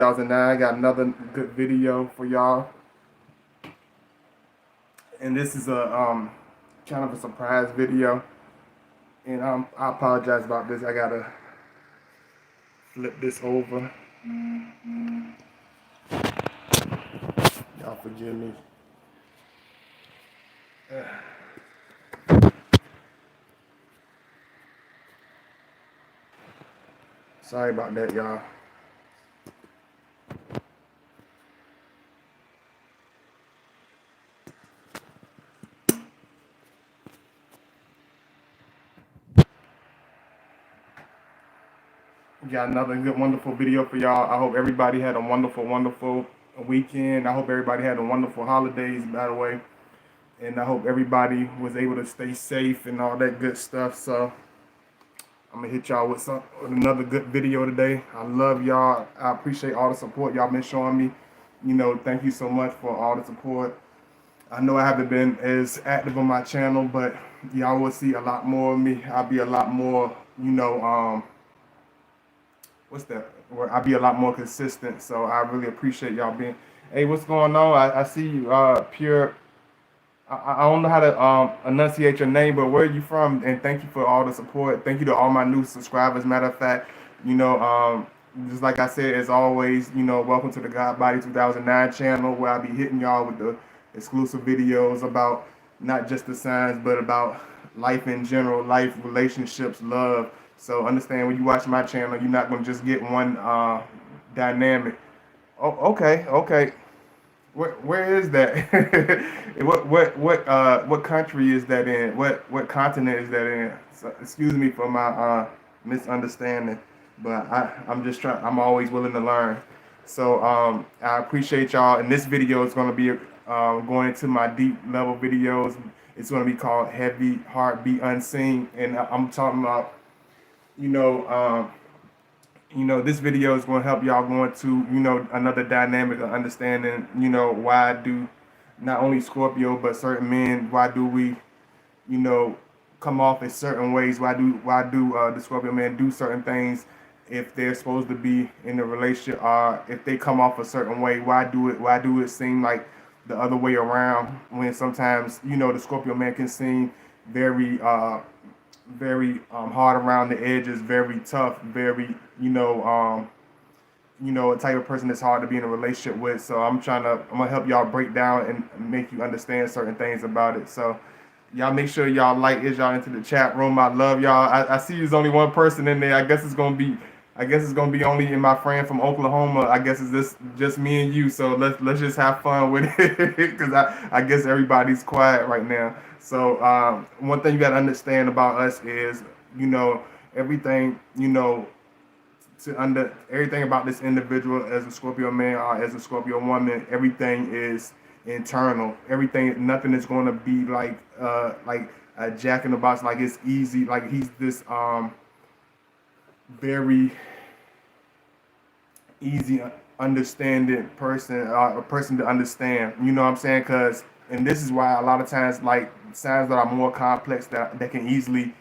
2009. Got another good video for y'all, and this is a kind of a surprise video. And I apologize about this. I gotta flip this over. Y'all forgive me. Sorry about that, y'all. Got another good, wonderful video for y'all. I hope everybody had a wonderful weekend. I hope everybody had a wonderful holidays, by the way. And I hope everybody was able to stay safe and all that good stuff. So I'm gonna hit y'all with another good video today. I love y'all. I appreciate all the support y'all been showing me. Thank you so much for all the support. I know I haven't been as active on my channel, but y'all will see a lot more of me. I'll be a lot more, what's that? Where I'll be a lot more consistent. So I really appreciate y'all being. Hey, what's going on? I see you, Pure. I don't know how to enunciate your name, but where are you from? And thank you for all the support. Thank you to all my new subscribers. Matter of fact, just like I said, as always, welcome to the God Body 2009 channel, where I'll be hitting y'all with the exclusive videos about not just the signs, but about life in general, life, relationships, love. So understand, when you watch my channel, you're not going to just get one dynamic. Oh, okay. Where is that? What country is that in? What continent is that in? So, excuse me for my misunderstanding, but I'm just trying. I'm always willing to learn. So I appreciate y'all. And this video is going to be going into my deep level videos. It's going to be called Heavy Heartbeat Unseen, and I'm talking about you know. This video is going to help y'all go into, another dynamic of understanding, why do not only Scorpio, but certain men, why do we, come off in certain ways? Why do the Scorpio men do certain things if they're supposed to be in a relationship, or if they come off a certain way? Why do it seem like the other way around, when sometimes, the Scorpio man can seem very hard around the edges, very tough, very a type of person that's hard to be in a relationship with. So I'm gonna help y'all break down and make you understand certain things about it. So y'all make sure y'all like y'all into the chat room. I love y'all. I see there's only one person in there. I guess it's gonna be only in my friend from Oklahoma. I guess it's just me and you. So let's just have fun with it, because I guess everybody's quiet right now. So one thing you gotta understand about us is, everything, everything about this individual as a Scorpio man or as a Scorpio woman, everything is internal. Nothing is going to be like a jack in the box. Like it's easy. Like he's this very easy understanding person, a person to understand. You know what I'm saying? And this is why a lot of times, like signs that are more complex, that can easily,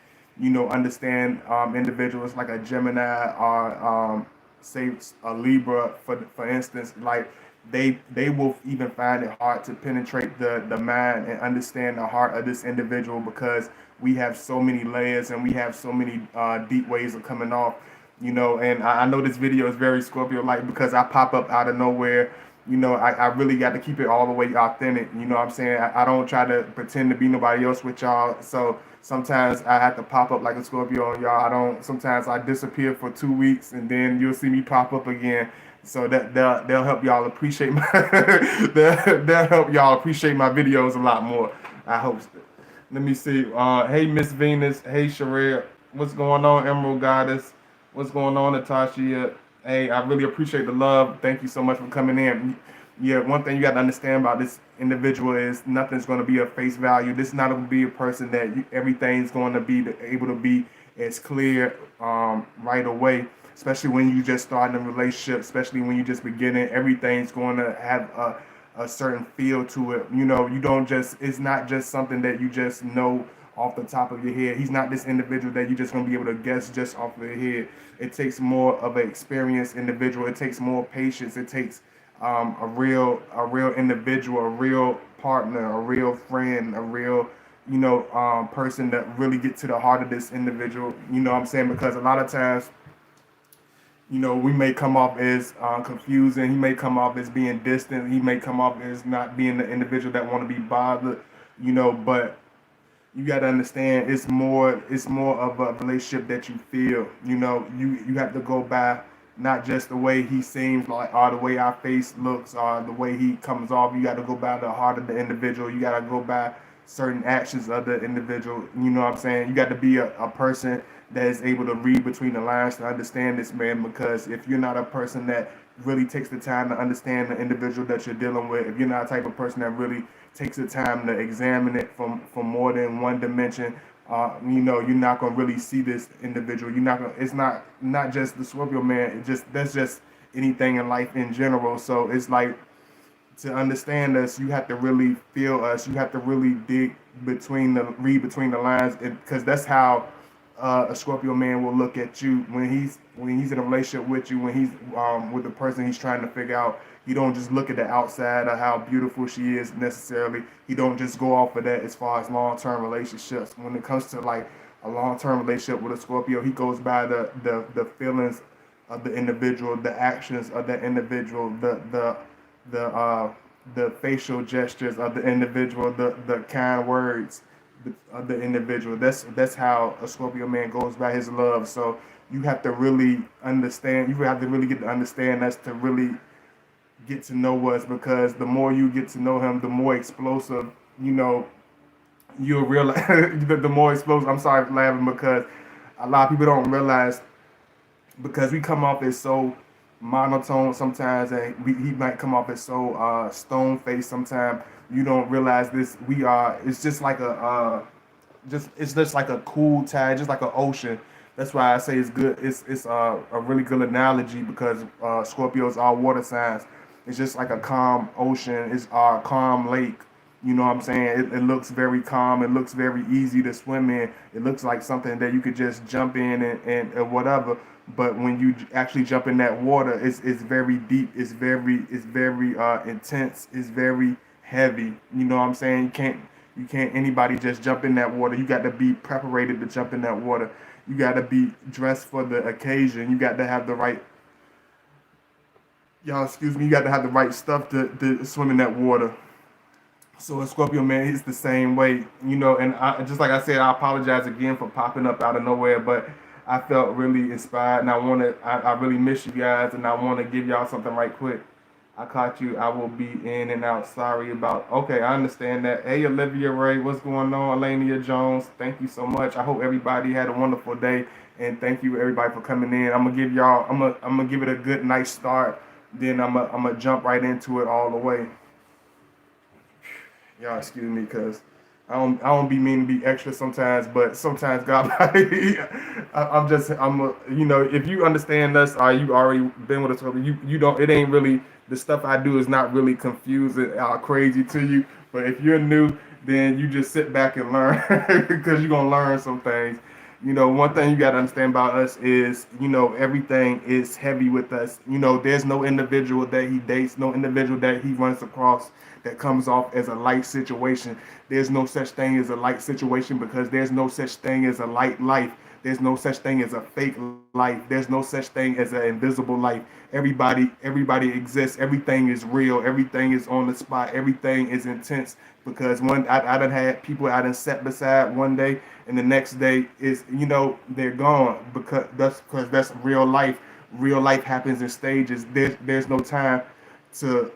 understand individuals like a Gemini or say a Libra, for instance, like they will even find it hard to penetrate the mind and understand the heart of this individual, because we have so many layers and we have so many deep ways of coming off. And I know this video is very Scorpio-like because I pop up out of nowhere. I really got to keep it all the way authentic. You know what I'm saying? I don't try to pretend to be nobody else with y'all. So sometimes I have to pop up like a Scorpio on y'all. Sometimes I disappear for 2 weeks and then you'll see me pop up again. So that they'll help y'all appreciate my they'll help y'all appreciate my videos a lot more. I hope. Let me see. Hey Miss Venus. Hey Sherelle. What's going on, Emerald Goddess? What's going on, Natasha? Hey, I really appreciate the love. Thank you so much for coming in. Yeah, one thing you got to understand about this individual is nothing's going to be a face value. This is not going to be a person that everything's going to be able to be as clear right away, especially when you just start in a relationship, especially when you just beginning. Everything's going to have a certain feel to it. You don't just, it's not just something that you just know off the top of your head. He's not this individual that you're just gonna be able to guess just off of your head. It takes more of an experienced individual. It takes more patience. It takes a real individual, a real partner, a real friend, a real person that really get to the heart of this individual. You know what I'm saying? Because a lot of times, we may come off as confusing. He may come off as being distant. He may come off as not being the individual that want to be bothered. But you got to understand it's more of a relationship that you feel. You have to go by not just the way he seems like, or the way our face looks, or the way he comes off. You got to go by the heart of the individual. You got to go by certain actions of the individual. You know what I'm saying? You got to be a person that is able to read between the lines to understand this man, because if you're not a person that really takes the time to understand the individual that you're dealing with, if you're not a type of person that really takes the time to examine it from more than one dimension, you're not gonna really see this individual. You're not gonna. It's not just the Scorpio man. That's just anything in life in general. So it's like, to understand us, you have to really feel us. You have to really read between the lines, because that's how a Scorpio man will look at you when he's in a relationship with you. When he's with the person he's trying to figure out, he don't just look at the outside of how beautiful she is necessarily. He don't just go off of that as far as long-term relationships. When it comes to like a long-term relationship with a Scorpio, he goes by the feelings of the individual, the actions of the individual, the facial gestures of the individual, the kind words of the individual. That's how a Scorpio man goes by his love. So you have to really understand. You have to really get to understand us to really get to know us, because the more you get to know him, the more explosive. You'll realize the more explosive. I'm sorry for laughing, because a lot of people don't realize, because we come off as so monotone sometimes, and he might come off as so stone faced sometimes. You don't realize this. It's just like it's just like a cool tide, just like an ocean. That's why I say it's good. It's a really good analogy, because Scorpios are water signs. It's just like a calm ocean. It's a calm lake. You know what I'm saying? It looks very calm. It looks very easy to swim in. It looks like something that you could just jump in and whatever. But when you actually jump in that water, it's very deep. It's very intense. It's very heavy. You know what I'm saying? You can't anybody just jump in that water. You got to be preparated to jump in that water. You got to be dressed for the occasion. You got to have the right, y'all excuse me, you got to have the right stuff to swim in that water. So a Scorpio man is the same way, and just like I said, I apologize again for popping up out of nowhere, but I felt really inspired, and I really miss you guys, and I want to give y'all something right quick. I caught you. I will be in and out. Sorry about. Okay, I understand that. Hey, Olivia Ray, what's going on? Elania Jones, thank you so much. I hope everybody had a wonderful day, and thank you everybody for coming in. I'm gonna give y'all. I'm gonna give it a good nice start. Then I'm gonna jump right into it all the way. Y'all excuse me, cause I don't be meaning to be extra sometimes, but sometimes God, if you understand us, or you already been with us, you don't. It ain't really, the stuff I do is not really confusing or crazy to you. But if you're new, then you just sit back and learn, because you're gonna learn some things. One thing you gotta understand about us is, everything is heavy with us. There's no individual that he dates, no individual that he runs across that comes off as a light situation. There's no such thing as a light situation, because there's no such thing as a light life. There's no such thing as a fake life. There's no such thing as an invisible life. Everybody exists. Everything is real. Everything is on the spot. Everything is intense. Because I done had people I done sat beside one day, and the next day is, they're gone, because that's real life. Real life happens in stages. There's no time to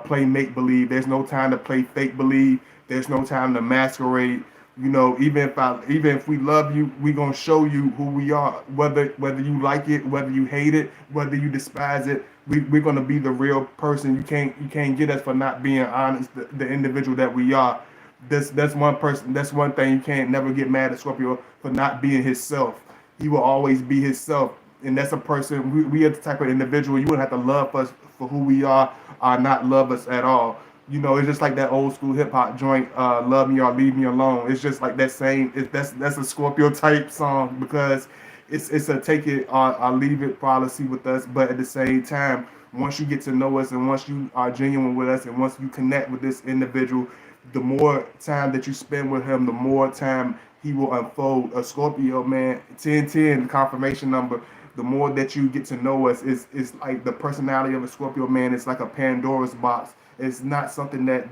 play make believe. There's no time to play fake believe. There's no time to masquerade. Even if we love you, we gonna show you who we are. Whether you like it, whether you hate it, whether you despise it, we're gonna be the real person. You can't get us for not being honest. The individual that we are. That's one person. That's one thing you can't never get mad at Scorpio for not being himself. He will always be himself, and that's a person. We are the type of individual you wouldn't have to love us for who we are, or not love us at all. You know, it's just like that old school hip hop joint, "Love Me or Leave Me Alone." It's just like that same. That's a Scorpio type song because it's a take it or leave it policy with us. But at the same time, once you get to know us and once you are genuine with us and once you connect with this individual, the more time that you spend with him, the more time he will unfold. A Scorpio man, 1010 confirmation number. The more that you get to know us, is like the personality of a Scorpio man. It's like a Pandora's box. It's not something that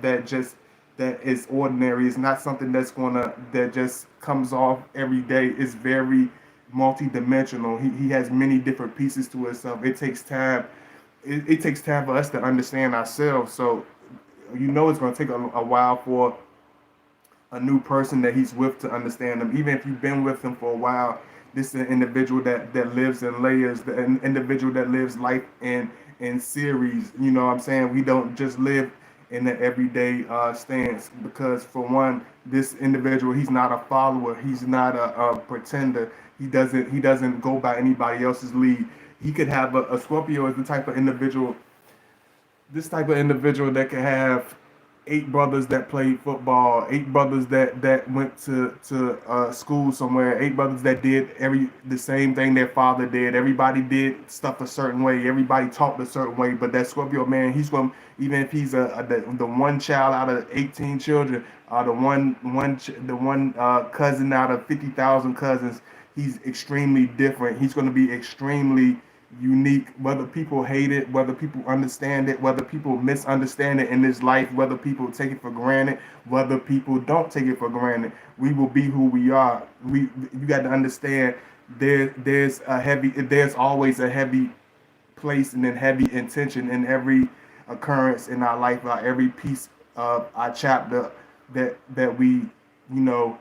is ordinary. It's not something that just comes off every day. It's very multi-dimensional. He has many different pieces to himself. It takes time. It takes time for us to understand ourselves. So you know it's going to take a while for a new person that he's with to understand them. Even if you've been with him for a while, this is an individual that lives in layers, an individual that lives life in series. You know what I'm saying? We don't just live in the everyday stance because for one, this individual, he's not a follower, he's not a pretender. He doesn't go by anybody else's lead. He could have a Scorpio is the type of individual, this type of individual that could have eight brothers that played football, eight brothers that went to school somewhere, eight brothers that did the same thing their father did. Everybody did stuff a certain way. Everybody talked a certain way. But that Scorpio man, he's going, even if he's the one child out of 18 children, the one cousin out of 50,000 cousins, he's extremely different. He's going to be extremely unique, whether people hate it, whether people understand it, whether people misunderstand it in this life, whether people take it for granted, whether people don't take it for granted. We will be who we are. You got to understand there's always a heavy place and then heavy intention in every occurrence in our life, every piece of our chapter that we, you know,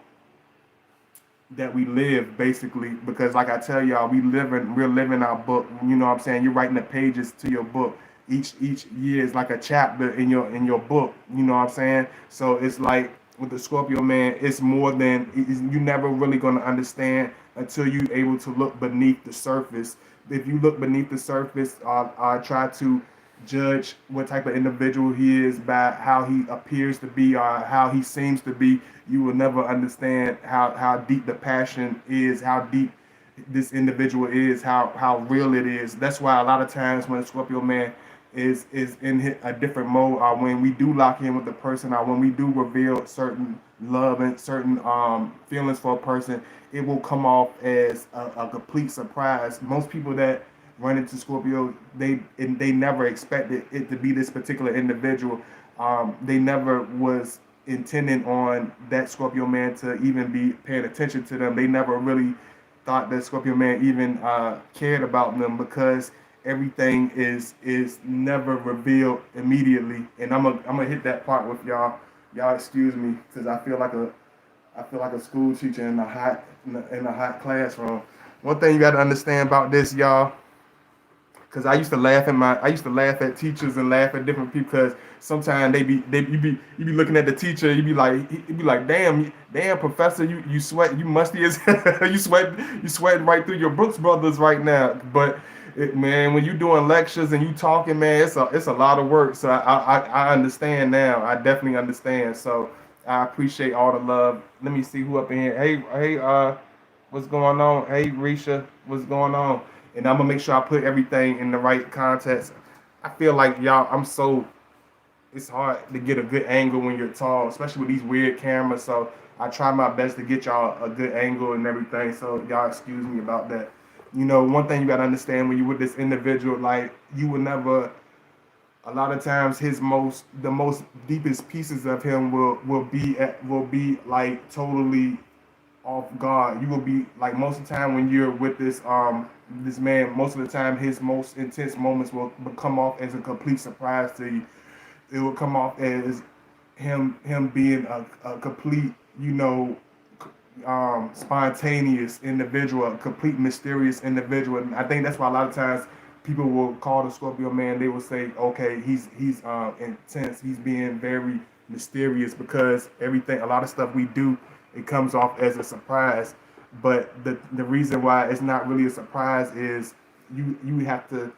that we live basically, because like I tell y'all, we're living our book. You know what I'm saying? You're writing the pages to your book. Each year is like a chapter in your book. You know what I'm saying? So it's like with the Scorpio man, it's more than you never really gonna understand until you able to look beneath the surface. If you look beneath the surface, I try to judge what type of individual he is by how he appears to be or how he seems to be. You will never understand how deep the passion is, how deep this individual is, how real it is. That's why a lot of times when a Scorpio man is in a different mode, or when we do lock in with the person, or when we do reveal certain love and certain feelings for a person, it will come off as a complete surprise. Most people that run into Scorpio, they never expected it to be this particular individual. They never was intending on that Scorpio man to even be paying attention to them. They never really thought that Scorpio man even cared about them because everything is never revealed immediately. And I'm gonna hit that part with y'all. Y'all excuse me because I feel like a school teacher in a hot classroom. One thing you got to understand about this, y'all, because I used to laugh at teachers and laugh at different people because sometimes you be looking at the teacher, you be like damn professor, you sweat, you musty as you sweat right through your Brooks Brothers right now. But man, when you doing lectures and you talking, man, it's a lot of work. So I understand now. I definitely understand. So I appreciate all the love. Let me see who up in here. Hey, what's going on? Hey, Risha, what's going on? And I'm gonna make sure I put everything in the right context. I feel like y'all, it's hard to get a good angle when you're tall, especially with these weird cameras. So I try my best to get y'all a good angle and everything. So y'all excuse me about that. You know, one thing you gotta understand when you with this individual, like you will never. A lot of times, the most deepest pieces of him will be like totally off guard. You will be like most of the time when you're with this man. Most of the time, his most intense moments will come off as a complete surprise to you. It will come off as him being a complete, spontaneous individual, a complete mysterious individual. And I think that's why a lot of times people will call the Scorpio man. They will say, okay, he's intense. He's being very mysterious because a lot of stuff we do, it comes off as a surprise. But the reason why it's not really a surprise is you have to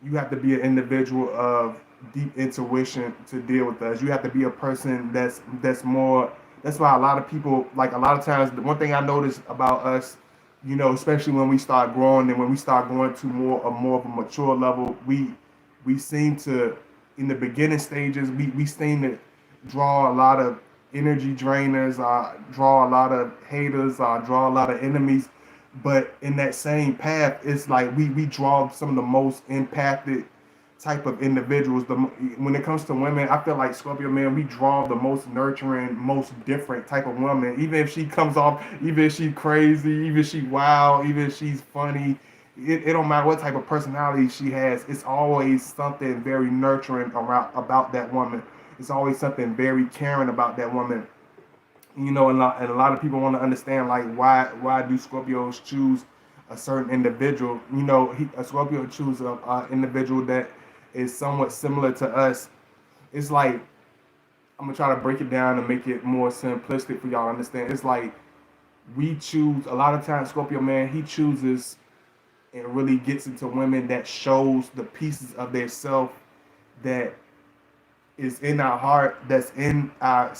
you have to be an individual of deep intuition to deal with us. You have to be a person that's more. That's why a lot of people, like a lot of times, the one thing I notice about us, especially when we start growing and when we start going to more of a mature level, we seem to, in the beginning stages, we seem to draw a lot of energy drainers, draw a lot of haters, draw a lot of enemies. But in that same path, it's like we draw some of the most impacted type of individuals. When it comes to women, I feel like Scorpio man, we draw the most nurturing, most different type of woman. Even if she comes off, even if she's crazy, even if she wild, even if she's funny, it don't matter what type of personality she has. It's always something very nurturing around about that woman. It's always something very caring about that woman. And a lot of people want to understand like why do Scorpios choose a certain individual? A Scorpio choose a individual that is somewhat similar to us. It's like I'm gonna try to break it down and make it more simplistic for y'all to understand. It's like we choose a lot of times Scorpio man, he chooses and really gets into women that shows the pieces of their self that is in our heart, that's in our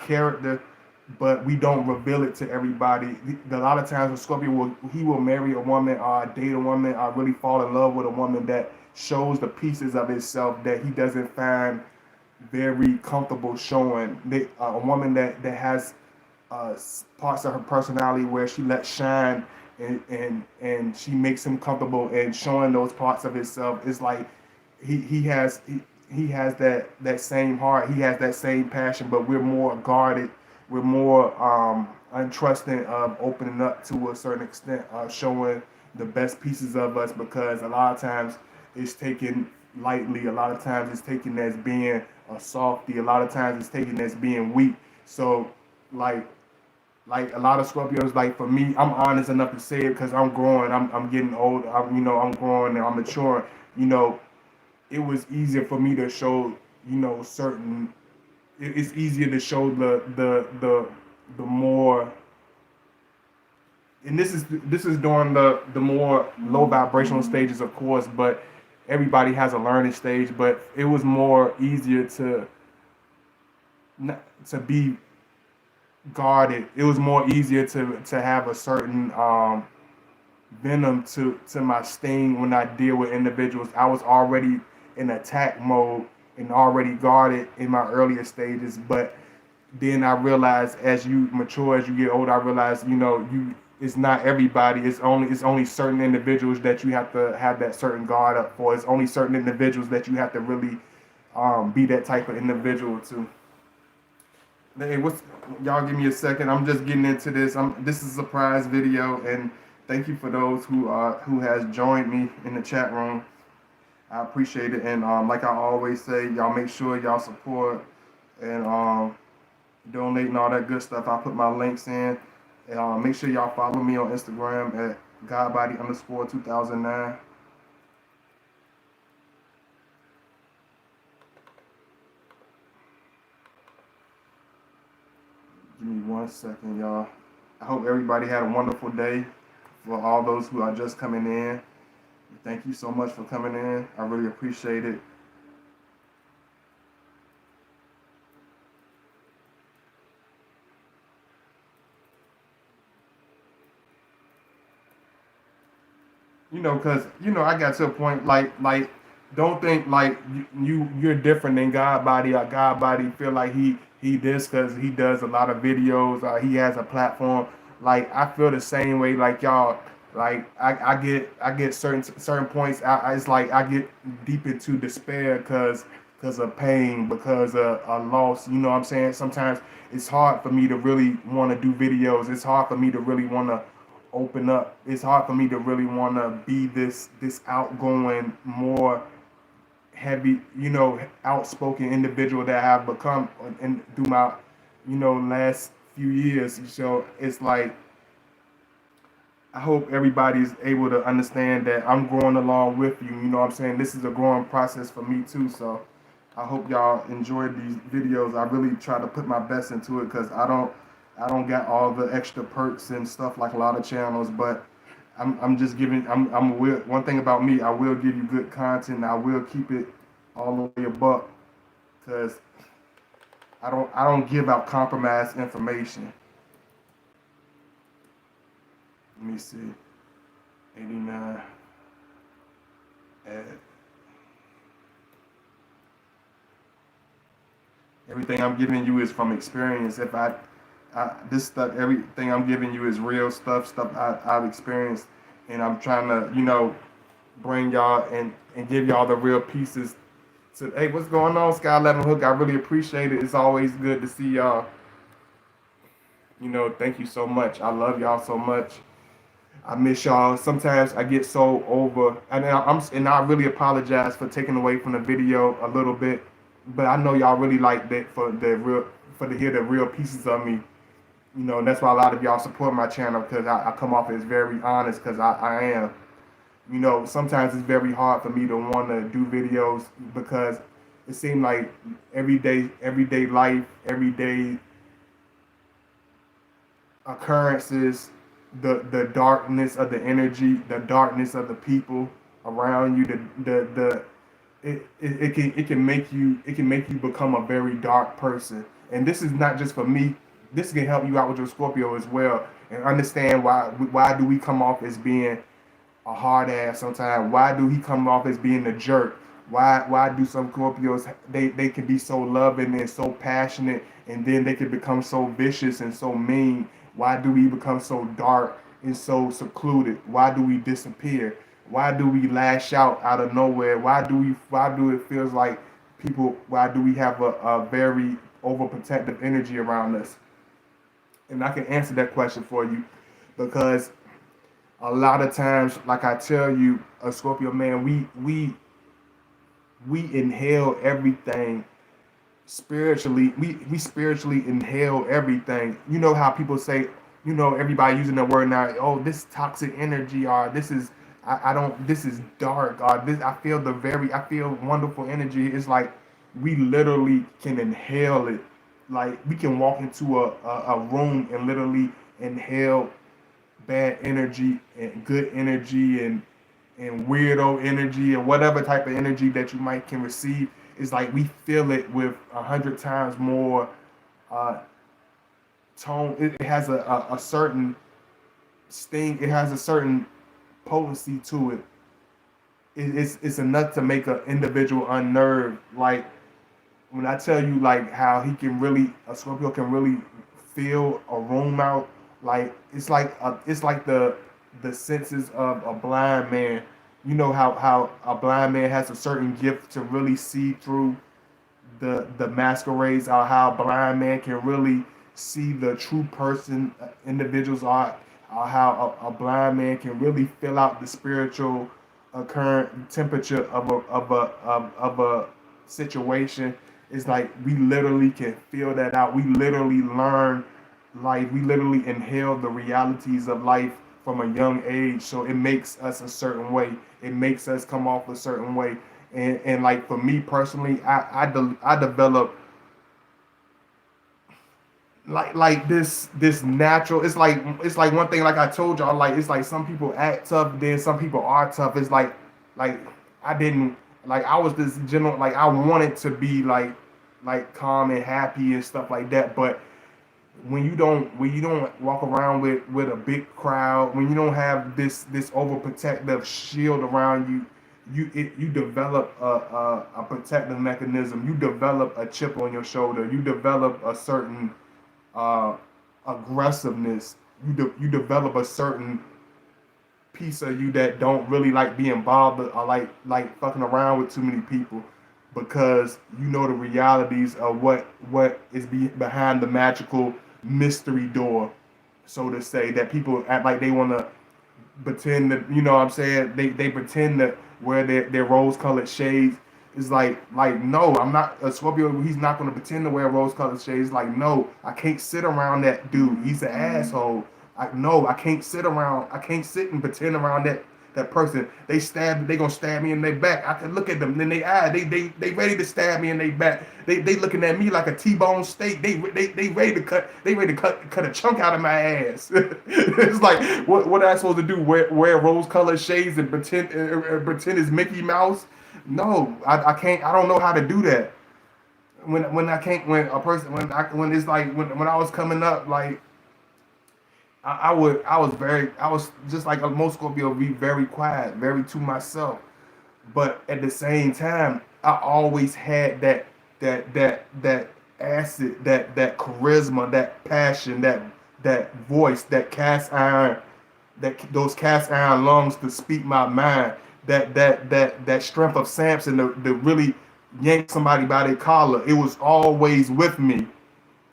character, but we don't reveal it to everybody. A lot of times, a Scorpio will marry a woman or date a woman or really fall in love with a woman that shows the pieces of himself that he doesn't find very comfortable showing. A woman that has parts of her personality where she lets shine and she makes him comfortable in showing those parts of himself. It's like he has that same heart, he has that same passion, but we're more guarded, we're more untrusting of opening up to a certain extent, showing the best pieces of us, because a lot of times it's taken lightly, a lot of times it's taken as being a softy, a lot of times it's taken as being weak. So like a lot of Scorpios, like for me, I'm honest enough to say it because I'm growing, I'm getting old, I'm growing and I'm maturing. It was easier for me to show, certain. It's easier to show the more, and this is during the more low vibrational stages, of course, but everybody has a learning stage. But it was more easier to be guarded. It was more easier to have a certain venom to my sting when I deal with individuals. I was already in attack mode and already guarded in my earlier stages, but then I realized as you mature, as you get older, I realized it's not everybody. It's only certain individuals that you have to have that certain guard up for. It's only certain individuals that you have to really be that type of individual to. Hey, y'all? Give me a second. I'm just getting into this. This is a surprise video, and thank you for those who has joined me in the chat room. I appreciate it, and like I always say, y'all make sure y'all support and donate and all that good stuff. I'll put my links in. And, make sure y'all follow me on Instagram at godbody_2009. Give me 1 second, y'all. I hope everybody had a wonderful day. For all those who are just coming in, thank you so much for coming in. I really appreciate it. Because I got to a point like don't think like you're different than God body, or God body feel like he this because he does a lot of videos, or he has a platform. Like I feel the same way like y'all. Like I get certain points. It's like I get deep into despair because of pain, because of a loss. You know what I'm saying? Sometimes it's hard for me to really want to do videos. It's hard for me to really want to open up. It's hard for me to really want to be this outgoing, more heavy, outspoken individual that I've become and through my, last few years. So it's like I hope everybody's able to understand that I'm growing along with you. You know what I'm saying? This is a growing process for me too. So I hope y'all enjoyed these videos. I really try to put my best into it because I don't got all the extra perks and stuff like a lot of channels, but I'm just giving. I'm will. One thing about me, I will give you good content. And I will keep it all the way a buck, cause I don't give out compromised information. Let me see. 89. Uh, everything I'm giving you is from experience. If this stuff, everything I'm giving you is real stuff I've experienced, and I'm trying to, bring y'all and give y'all the real pieces. So, hey, what's going on, Sky 11 Hook? I really appreciate it. It's always good to see y'all. Thank you so much. I love y'all so much. I miss y'all. Sometimes I get so over, and I really apologize for taking away from the video a little bit, but I know y'all really like that for to hear the real pieces of me. And that's why a lot of y'all support my channel because I come off as very honest because I am. Sometimes it's very hard for me to want to do videos because it seems like everyday life, everyday occurrences, the darkness of the energy, the darkness of the people around you, it can make you become a very dark person. And this is not just for me. This can help you out with your Scorpio as well and understand why do we come off as being a hard ass sometimes? Why do he come off as being a jerk? Why do some Scorpios they can be so loving and so passionate and then they can become so vicious and so mean? Why do we become so dark and so secluded? Why do we disappear? Why do we lash out of nowhere? Why do it feels like people why do we have a very overprotective energy around us? And I can answer that question for you because a lot of times, like I tell you, a Scorpio man, we inhale everything spiritually. We spiritually inhale everything. You know how people say, everybody using the word now, oh, this toxic energy, or this is I don't this is dark, or this I feel wonderful energy. It's like we literally can inhale it. Like we can walk into a room and literally inhale bad energy and good energy and weirdo energy and whatever type of energy that you might can receive. It's like we feel it with 100 times more uh, tone. It has a certain sting. It has a certain potency to it. It's enough to make an individual unnerved. Like when I tell you like how a Scorpio can really feel a room out. Like it's like the senses of a blind man. You know how a blind man has a certain gift to really see through the masquerades, or how a blind man can really see the true person individuals are, or how a blind man can really fill out the spiritual current temperature of a situation. It's like we literally can feel that out. We literally learn life. We literally inhale the realities of life from a young age. So it makes us a certain way. It makes us come off a certain way. And like for me personally, I develop like this natural. It's like one thing like I told y'all, like it's like some people act tough, then some people are tough. It's like I didn't like I was this general, like I wanted to be like calm and happy and stuff like that, but when you don't walk around with a big crowd, when you don't have this overprotective shield around you, you develop a protective mechanism. You develop a chip on your shoulder. You develop a certain uh, aggressiveness. You develop a certain piece of you that don't really like being bothered or like fucking around with too many people, because you know the realities of what is behind the magical mystery door, so to say, that people act like they want to pretend that, you know what I'm saying, they pretend that wear their rose colored shades. It's like no, I'm not a Scorpio. He's not going to pretend to wear rose colored shades. Like no, I can't sit around that dude. He's an asshole. No, I can't sit and pretend around that person. They gonna stab me in their back. I can look at them in their eye. They ready to stab me in their back. They looking at me like a T-bone steak. They ready to cut a chunk out of my ass. It's like what am I supposed to do? Wear rose-colored shades and pretend it's Mickey Mouse? No, I can't. I don't know how to do that. When I can't when a person when it's like when I was coming up, like I was just like most Scorpio, be very quiet, very to myself. But at the same time, I always had that acid, that charisma, that passion, that voice, those cast iron lungs to speak my mind, that strength of Samson to really yank somebody by their collar. It was always with me.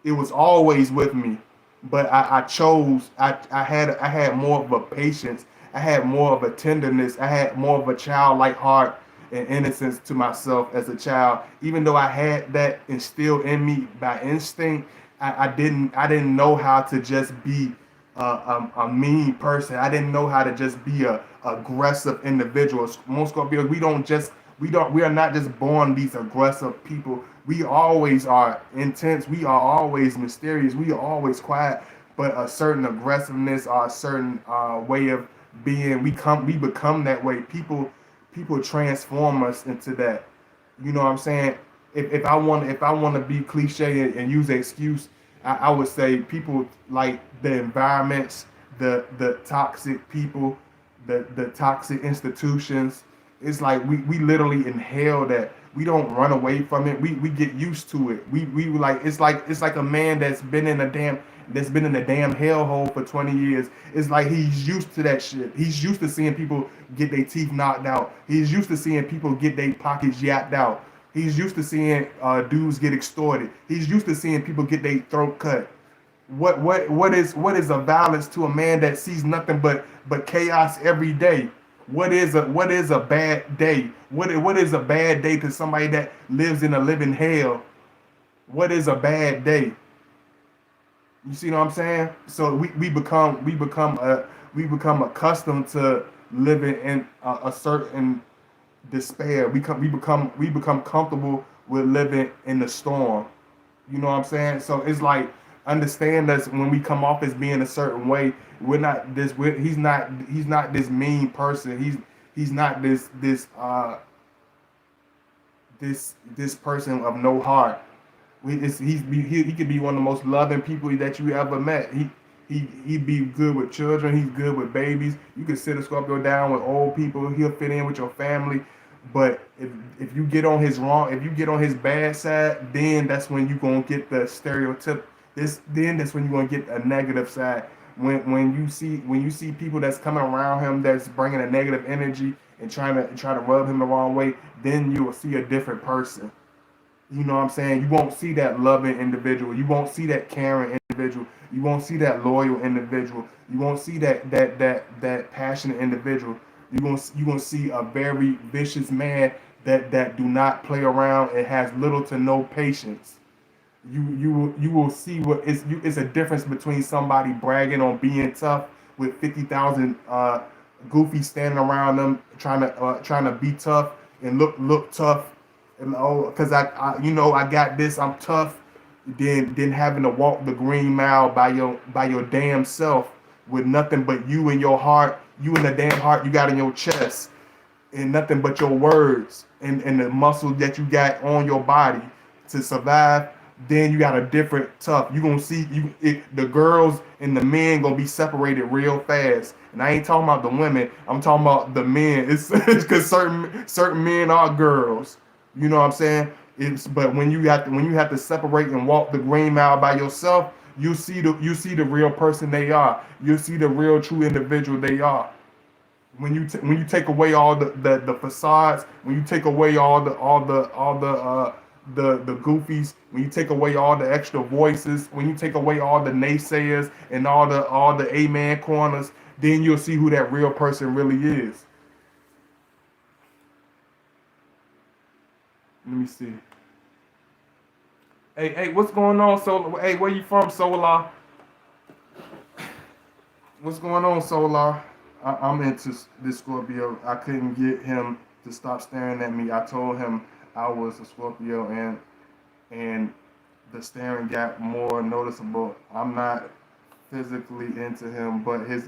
It was always with me. But I chose. I had more of a patience. I had more of a tenderness. I had more of a childlike heart and innocence to myself as a child. Even though I had that instilled in me by instinct, I didn't know how to just be a mean person. I didn't know how to just be a aggressive individual. Most Scorpios, we are not just born these aggressive people. We always are intense. We are always mysterious. We are always quiet. But a certain aggressiveness or a certain way of being, we become that way. People transform us into that. You know what I'm saying? If I want to be cliche and use an excuse, I would say people like the environments, the toxic people, the toxic institutions. It's like we literally inhale that. We don't run away from it. We get used to it. We like it's like a man that's been in a damn hellhole for 20 years. It's like he's used to that shit. He's used to seeing people get their teeth knocked out. He's used to seeing people get their pockets yapped out. He's used to seeing dudes get extorted. He's used to seeing people get their throat cut. What is a violence to a man that sees nothing but chaos every day? What is a bad day? What is a bad day to somebody that lives in a living hell? What is a bad day? You see what I'm saying? So we become accustomed to living in a certain despair. We become comfortable with living in the storm. You know what I'm saying? So it's like understand us when we come off as being a certain way. He's not this mean person. He's not this person of no heart. He could be one of the most loving people that you ever met. He'd be good with children. He's good with babies. You can sit a Scorpio down with old people. He'll fit in with your family. But if you get on his bad side, then that's when you're gonna get the stereotype. Then that's when you're gonna get a negative side. When you see people that's coming around him that's bringing a negative energy and trying to rub him the wrong way, then you will see a different person. You know what I'm saying? You won't see that loving individual. You won't see that caring individual. You won't see that loyal individual. You won't see that passionate individual. You're gonna see a very vicious man that do not play around and has little to no patience. You will see it's a difference between somebody bragging on being tough with 50,000 goofies standing around them trying to be tough and look tough and because I got this, I'm tough. Then having to walk the green mile by your damn self with nothing but you in your heart, you in the damn heart you got in your chest, and nothing but your words and the muscle that you got on your body to survive. Then you got a different tough. You gonna see the girls and the men gonna be separated real fast. And I ain't talking about the women. I'm talking about the men. It's because certain men are girls. You know what I'm saying? But when you have to separate and walk the green mile by yourself, you see the real person they are. You see the real true individual they are. When you take away all the facades, when you take away all the goofies, when you take away all the extra voices, when you take away all the naysayers and all the amen corners, then you'll see who that real person really is. Let me see. Hey, what's going on, Solar? Hey, where you from, Solar? What's going on, Solar? I'm into this Scorpio. I couldn't get him to stop staring at me. I told him I was a Scorpio, and the staring got more noticeable. I'm not physically into him, but his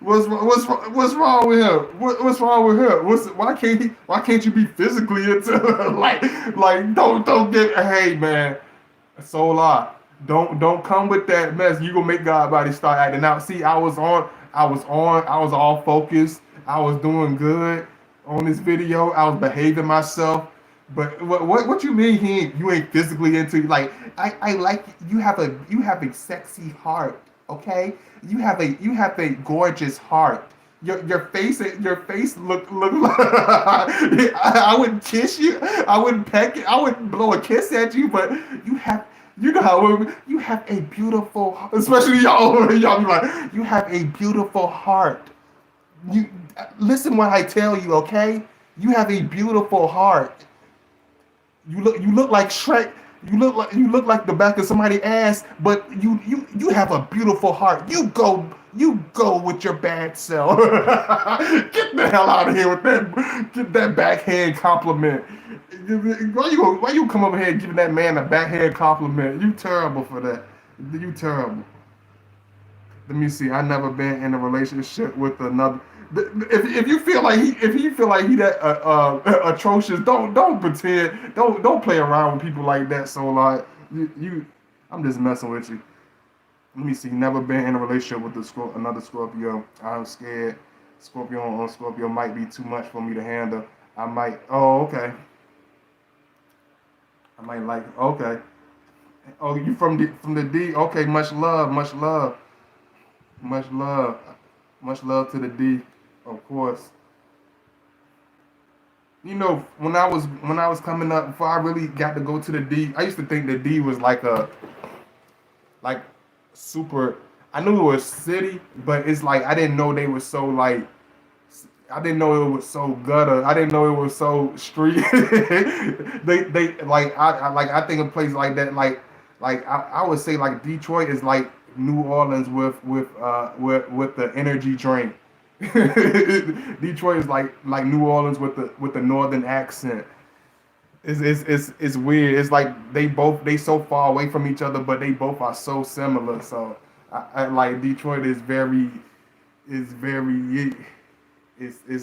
what's wrong with him? What's wrong with him? Why can't you be physically into him? Like don't get hey man. Solar. Don't come with that mess. You gonna make God body start acting out. See, I was all focused. I was doing good on this video. I was behaving myself. But what you mean you ain't physically into like I like you have a sexy heart, okay? You have a gorgeous heart. Your face look I wouldn't kiss you. I wouldn't peck you. I wouldn't blow a kiss at you, but you have you know how you have a beautiful, especially y'all be like you have a beautiful heart. You listen when I tell you, okay? You have a beautiful heart. You look like Shrek. You look like the back of somebody's ass, but you have a beautiful heart. You go with your bad self. Get the hell out of here with that. Get that backhand compliment. Why you come over here giving that man a backhand compliment? You terrible for that. You terrible. Let me see. I never been in a relationship with another. If you feel like he that atrocious, don't pretend. Don't play around with people like that. So like I'm just messing with you. Let me see. Never been in a relationship with another Scorpio. I'm scared. Scorpio on Scorpio might be too much for me to handle. I might. Oh, okay. I might like. Okay. Oh, you from the D? Okay. Much love. Much love. Much love. Much love to the D. Of course. You know, when I was coming up, before I really got to go to the D, I used to think the D was like super. I knew it was city, but it's like I didn't know they were so like. I didn't know it was so gutter. I didn't know it was so street. They like I think a place like that like I would say like Detroit is like New Orleans with the energy drink. Detroit is like New Orleans with the northern accent. It's weird. It's like they so far away from each other, but they both are so similar. So I like Detroit is very it's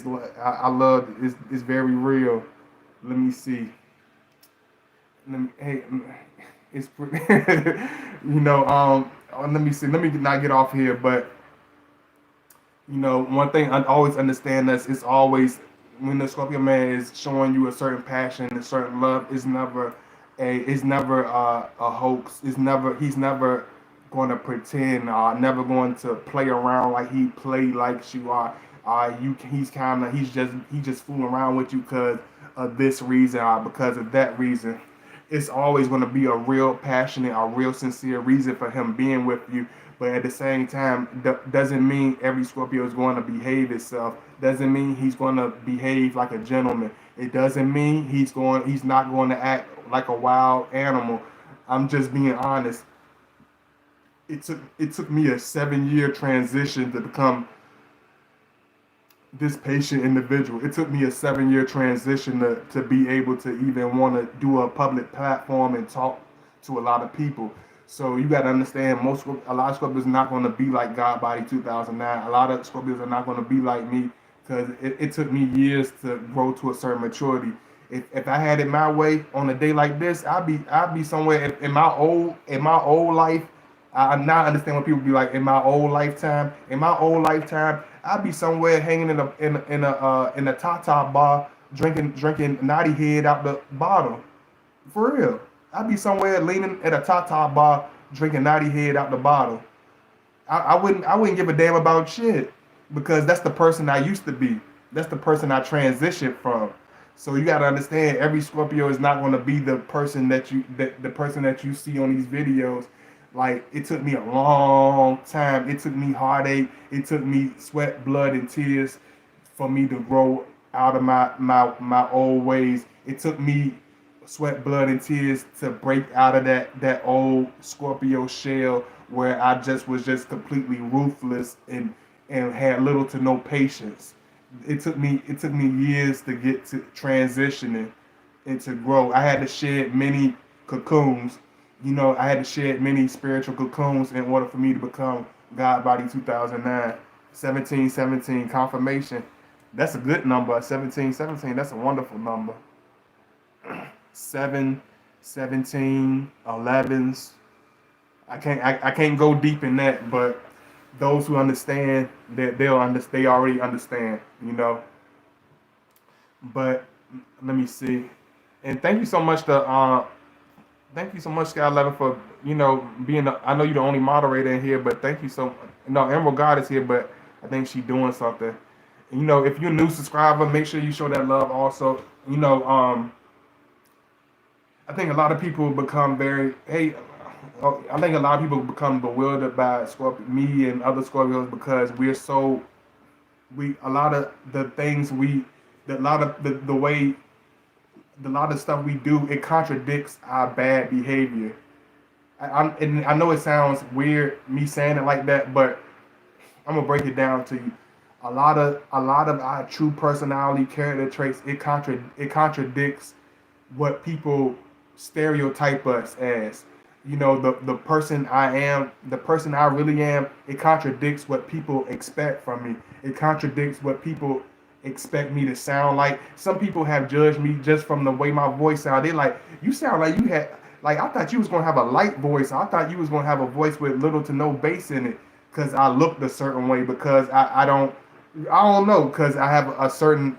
like I love it's very real. Let me see. Hey, it's pretty. you know let me see. Let me not get off here, but one thing I always understand that it's always when the Scorpio man is showing you a certain passion, a certain love, it's never a hoax. It's never he's never going to pretend, never going to play around like he played like you are. He's just fooling around with you because of this reason or because of that reason. It's always going to be a real passionate, a real sincere reason for him being with you. But at the same time, doesn't mean every Scorpio is going to behave itself. Doesn't mean he's going to behave like a gentleman. It doesn't mean he's not going to act like a wild animal. I'm just being honest. It took me a 7 year transition to become this patient individual. It took me a 7 year transition to be able to even want to do a public platform and talk to a lot of people. So you got to understand, a lot of Scorpios are not going to be like God Body 2009. A lot of Scorpios are not going to be like me because it took me years to grow to a certain maturity. If I had it my way on a day like this, I'd be somewhere in my old life. I now understand what people be like in my old lifetime. In my old lifetime, I'd be somewhere hanging in a Tata bar, drinking Naughty Head out the bottle. For real, I'd be somewhere leaning at a Tata bar, drinking Naughty Head out the bottle. I wouldn't give a damn about shit because that's the person I used to be. That's the person I transitioned from. So you got to understand, every Scorpio is not going to be the person the person that you see on these videos. Like it took me a long time. It took me heartache. It took me sweat, blood, and tears for me to grow out of my old ways. It took me sweat, blood, and tears to break out of that old Scorpio shell where I just was just completely ruthless and had little to no patience. It took me years to get to transitioning and to grow. I had to shed many cocoons. I had to shed many spiritual cocoons in order for me to become God Body 2009. 1717 confirmation. That's a good number. 1717. That's a wonderful number. 7, 17, 11s. I can't go deep in that, but those who understand that they already understand. But let me see. And thank you so much, Sky 11, for being. I know you're the only moderator in here, but thank you so. No, Emerald God is here, but I think she's doing something. If you're a new subscriber, make sure you show that love. Also, I think a lot of people become very. Hey, I think a lot of people become bewildered by Scorpio, me and other Scorpios, because we're so a lot of the things a lot of the way a lot of stuff we do, it contradicts our bad behavior. And I know it sounds weird me saying it like that, but I'm gonna break it down to you. A lot of our true personality character traits, it contradicts what people stereotype us as. The person I am, the person I really am, it contradicts what people expect from me. It contradicts what people expect me to sound like. Some people have judged me just from the way my voice sounds. They like, you sound like you had, like, I thought you was gonna have a light voice. I thought you was gonna have a voice with little to no bass in it, because I looked a certain way, because I don't know, because I have a certain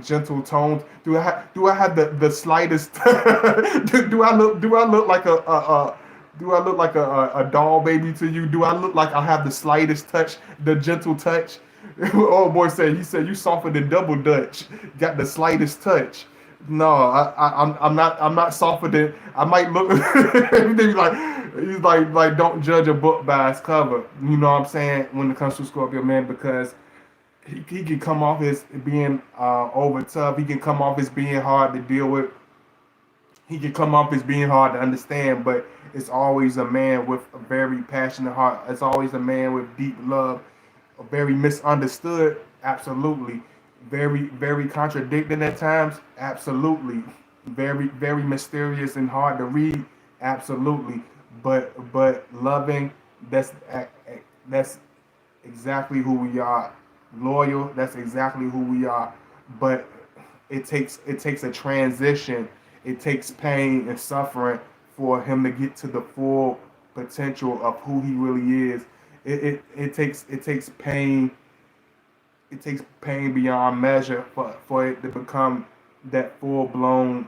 gentle tone. Do I have the slightest do I look like a doll baby to you? Do I look like I have the slightest touch, the gentle touch? Oh boy, he said you softer than double Dutch. Got the slightest touch. No, I'm not softer than I might look. He's like don't judge a book by its cover. You know what I'm saying, when it comes to Scorpio man, because he can come off as being over tough. He can come off as being hard to deal with. He can come off as being hard to understand, but it's always a man with a very passionate heart. It's always a man with deep love. Very misunderstood, absolutely. Very, very contradicting at times, absolutely. Very, very mysterious and hard to read, absolutely. But loving, that's exactly who we are. Loyal, that's exactly who we are. But it takes a transition. It takes pain and suffering for him to get to the full potential of who he really is. It takes pain. It takes pain beyond measure for it to become that full blown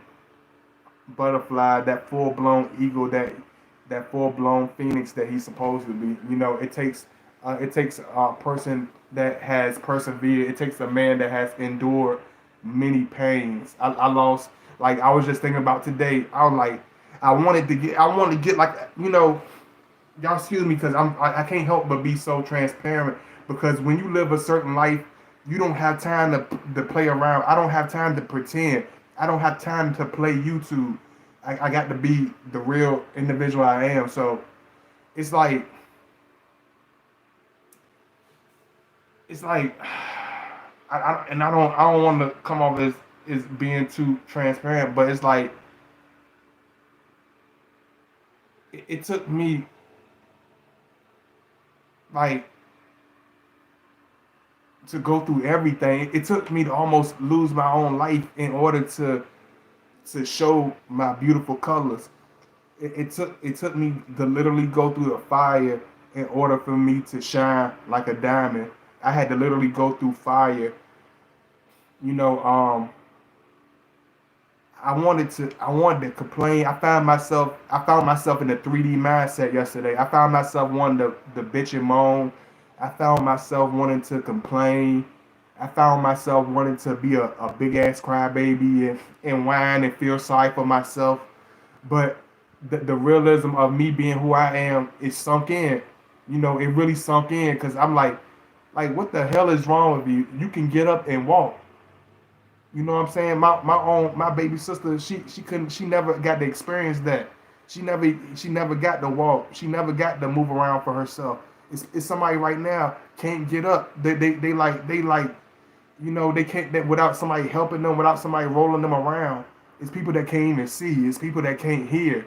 butterfly, that full blown eagle, that full blown phoenix that he's supposed to be. It takes a person that has persevered. It takes a man that has endured many pains. I lost, like, I was just thinking about today. I was like, I wanted to get like, y'all excuse me, because I can't help but be so transparent, because when you live a certain life, you don't have time to play around. I don't have time to pretend. I don't have time to play YouTube. I got to be the real individual I am. So it's like I don't want to come off as being too transparent, but it's like it took me, like, to go through everything. It took me to almost lose my own life in order to show my beautiful colors. It took me to literally go through the fire in order for me to shine like a diamond. I had to literally go through fire. You know, I wanted to complain. I found myself in a 3D mindset yesterday. I found myself wanting to bitch and moan. I found myself wanting to complain. I found myself wanting to be a big ass crybaby and whine and feel sorry for myself. But the realism of me being who I am is sunk in. It really sunk in, because I'm like, what the hell is wrong with you? You can get up and walk. You know what I'm saying? My baby sister, she never got to experience that. She never got to walk. She never got to move around for herself. It's somebody right now can't get up. They like they can't that without somebody helping them, without somebody rolling them around. It's people that can't even see. It's people that can't hear.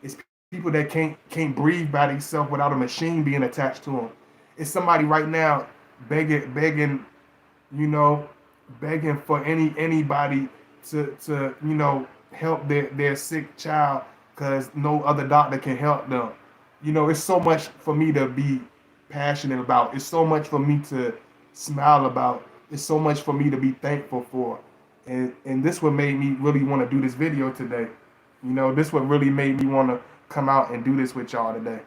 It's people that can't breathe by themselves without a machine being attached to them. It's somebody right now begging, you know, begging for anybody to help their sick child because no other doctor can help them. It's so much for me to be passionate about. It's so much for me to smile about. It's so much for me to be thankful for. And this what made me really want to do this video today. This what really made me want to come out and do this with y'all today.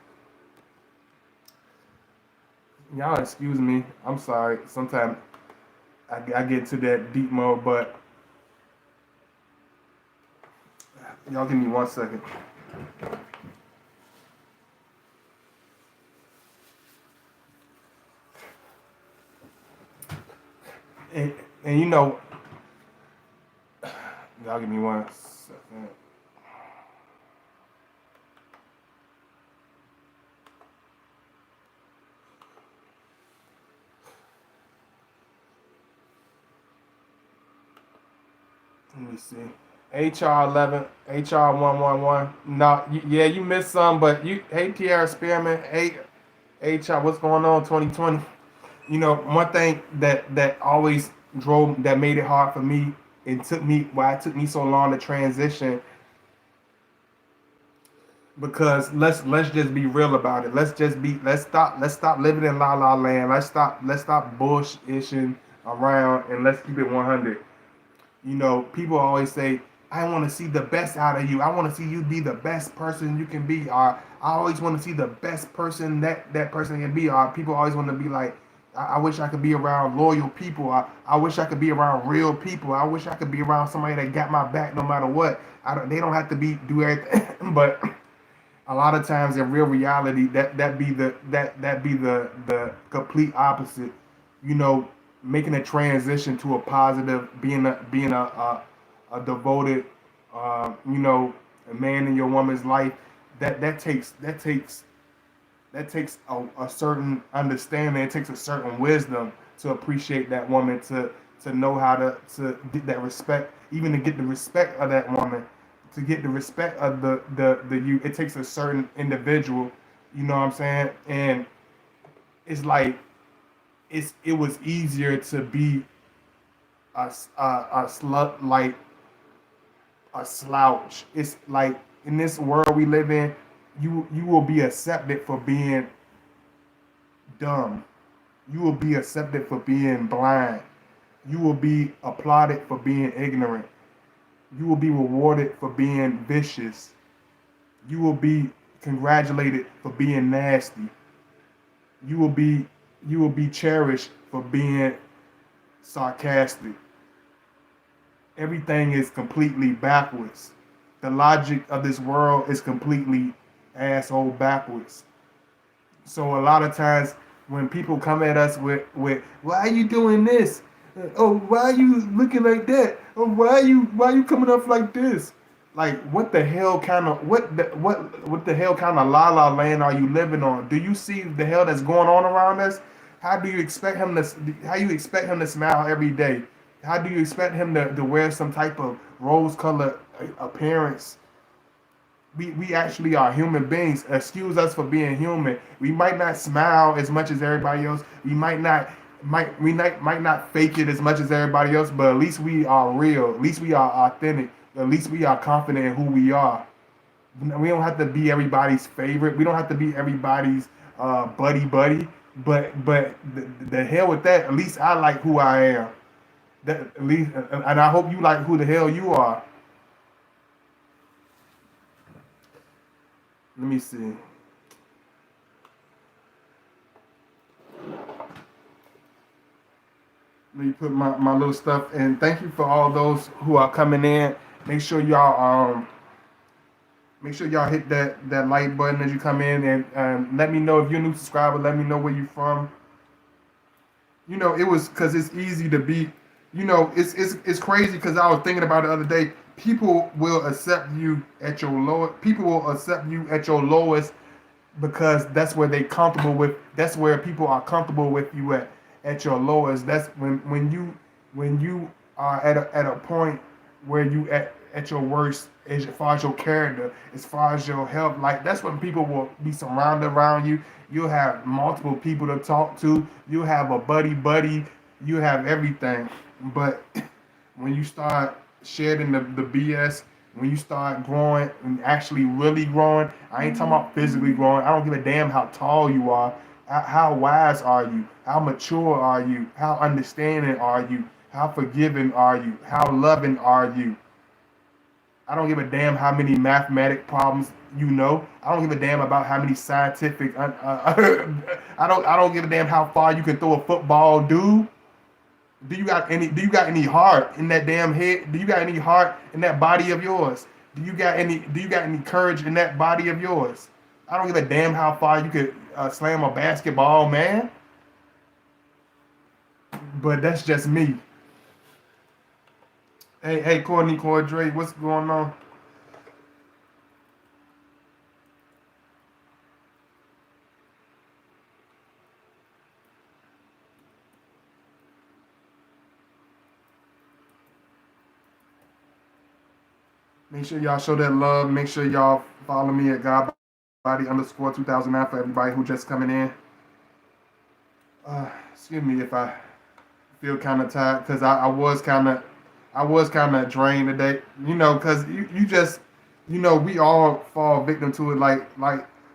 Y'all excuse me. I'm sorry. Sometimes I get to that deep mode, but y'all give me 1 second. And y'all give me 1 second. Let me see. HR 11, HR 111. No, yeah, you missed some, but ATR Spearman, HR, what's going on 2020? One thing that always that made it hard for me, why it took me so long to transition, because let's just be real about it. Let's stop living in la la land. Let's stop bullshitting around and let's keep it 100. People always say, I want to see the best out of you. I want to see you be the best person you can be. Or I always want to see the best person that person can be. Or people always want to be like, I wish I could be around loyal people. I wish I could be around real people. I wish I could be around somebody that got my back no matter what. They don't have to do everything. But a lot of times in real reality, that be the complete opposite. Making a transition to a positive, being a devoted, a man in your woman's life. That takes a certain understanding. It takes a certain wisdom to appreciate that woman, to know how to get that respect, even to get the respect of that woman, to get the respect of the you. It takes a certain individual. You know what I'm saying? And it's like it was easier to be a slut, like a slouch. It's like in this world we live in, you will be accepted for being dumb. You will be accepted for being blind. You will be applauded for being ignorant. You will be rewarded for being vicious. You will be congratulated for being nasty. You will be cherished for being sarcastic. Everything is completely backwards. The logic of this world is completely asshole backwards. So a lot of times when people come at us with why are you doing this? Oh, why are you looking like that? Oh, why are you coming up like this? Like what the hell kind of what the hell kind of la la land are you living on? Do you see the hell that's going on around us? How do you expect him to smile every day? How do you expect him to wear some type of rose colored appearance? We actually are human beings. Excuse us for being human. We might not smile as much as everybody else. We might not fake it as much as everybody else, but at least we are real. At least we are authentic. At least we are confident in who we are. We don't have to be everybody's favorite. We don't have to be everybody's buddy. But the hell with that. At least I like who I am. At least, and I hope you like who the hell you are. Let me see. Let me put my little stuff in. Thank you for all those who are coming in. Make sure y'all hit that like button as you come in, and let me know if you're a new subscriber. Let me know where you're from. It was because it's easy to be. It's crazy because I was thinking about it the other day. People will accept you at your lowest. People will accept you at your lowest because that's where they comfortable with. That's where people are comfortable with you at your lowest. That's when you are at a point where you at your worst as far as your character, as far as your health. Like that's when people will be surrounded around you. You'll have multiple people to talk to. You'll have a buddy. You have everything. But when you start shedding the BS, when you start growing and actually really growing, I ain't talking about physically growing. I don't give a damn how tall you are. How wise are you? How mature are you? How understanding are you? How forgiving are you? How loving are you? I don't give a damn how many mathematic problems you know. I don't give a damn about how many scientific. I don't give a damn how far you can throw a football, dude. Do you got any heart in that damn head? Do you got any heart in that body of yours? Do you got any courage in that body of yours? I don't give a damn how far you could slam a basketball, man. But that's just me. Hey, Courtney, Cordray, what's going on? Make sure y'all show that love. Make sure y'all follow me at Godbody_2009 for everybody who just coming in. Excuse me if I feel kind of tired because I was kind of drained today. Because you just we all fall victim to it. Like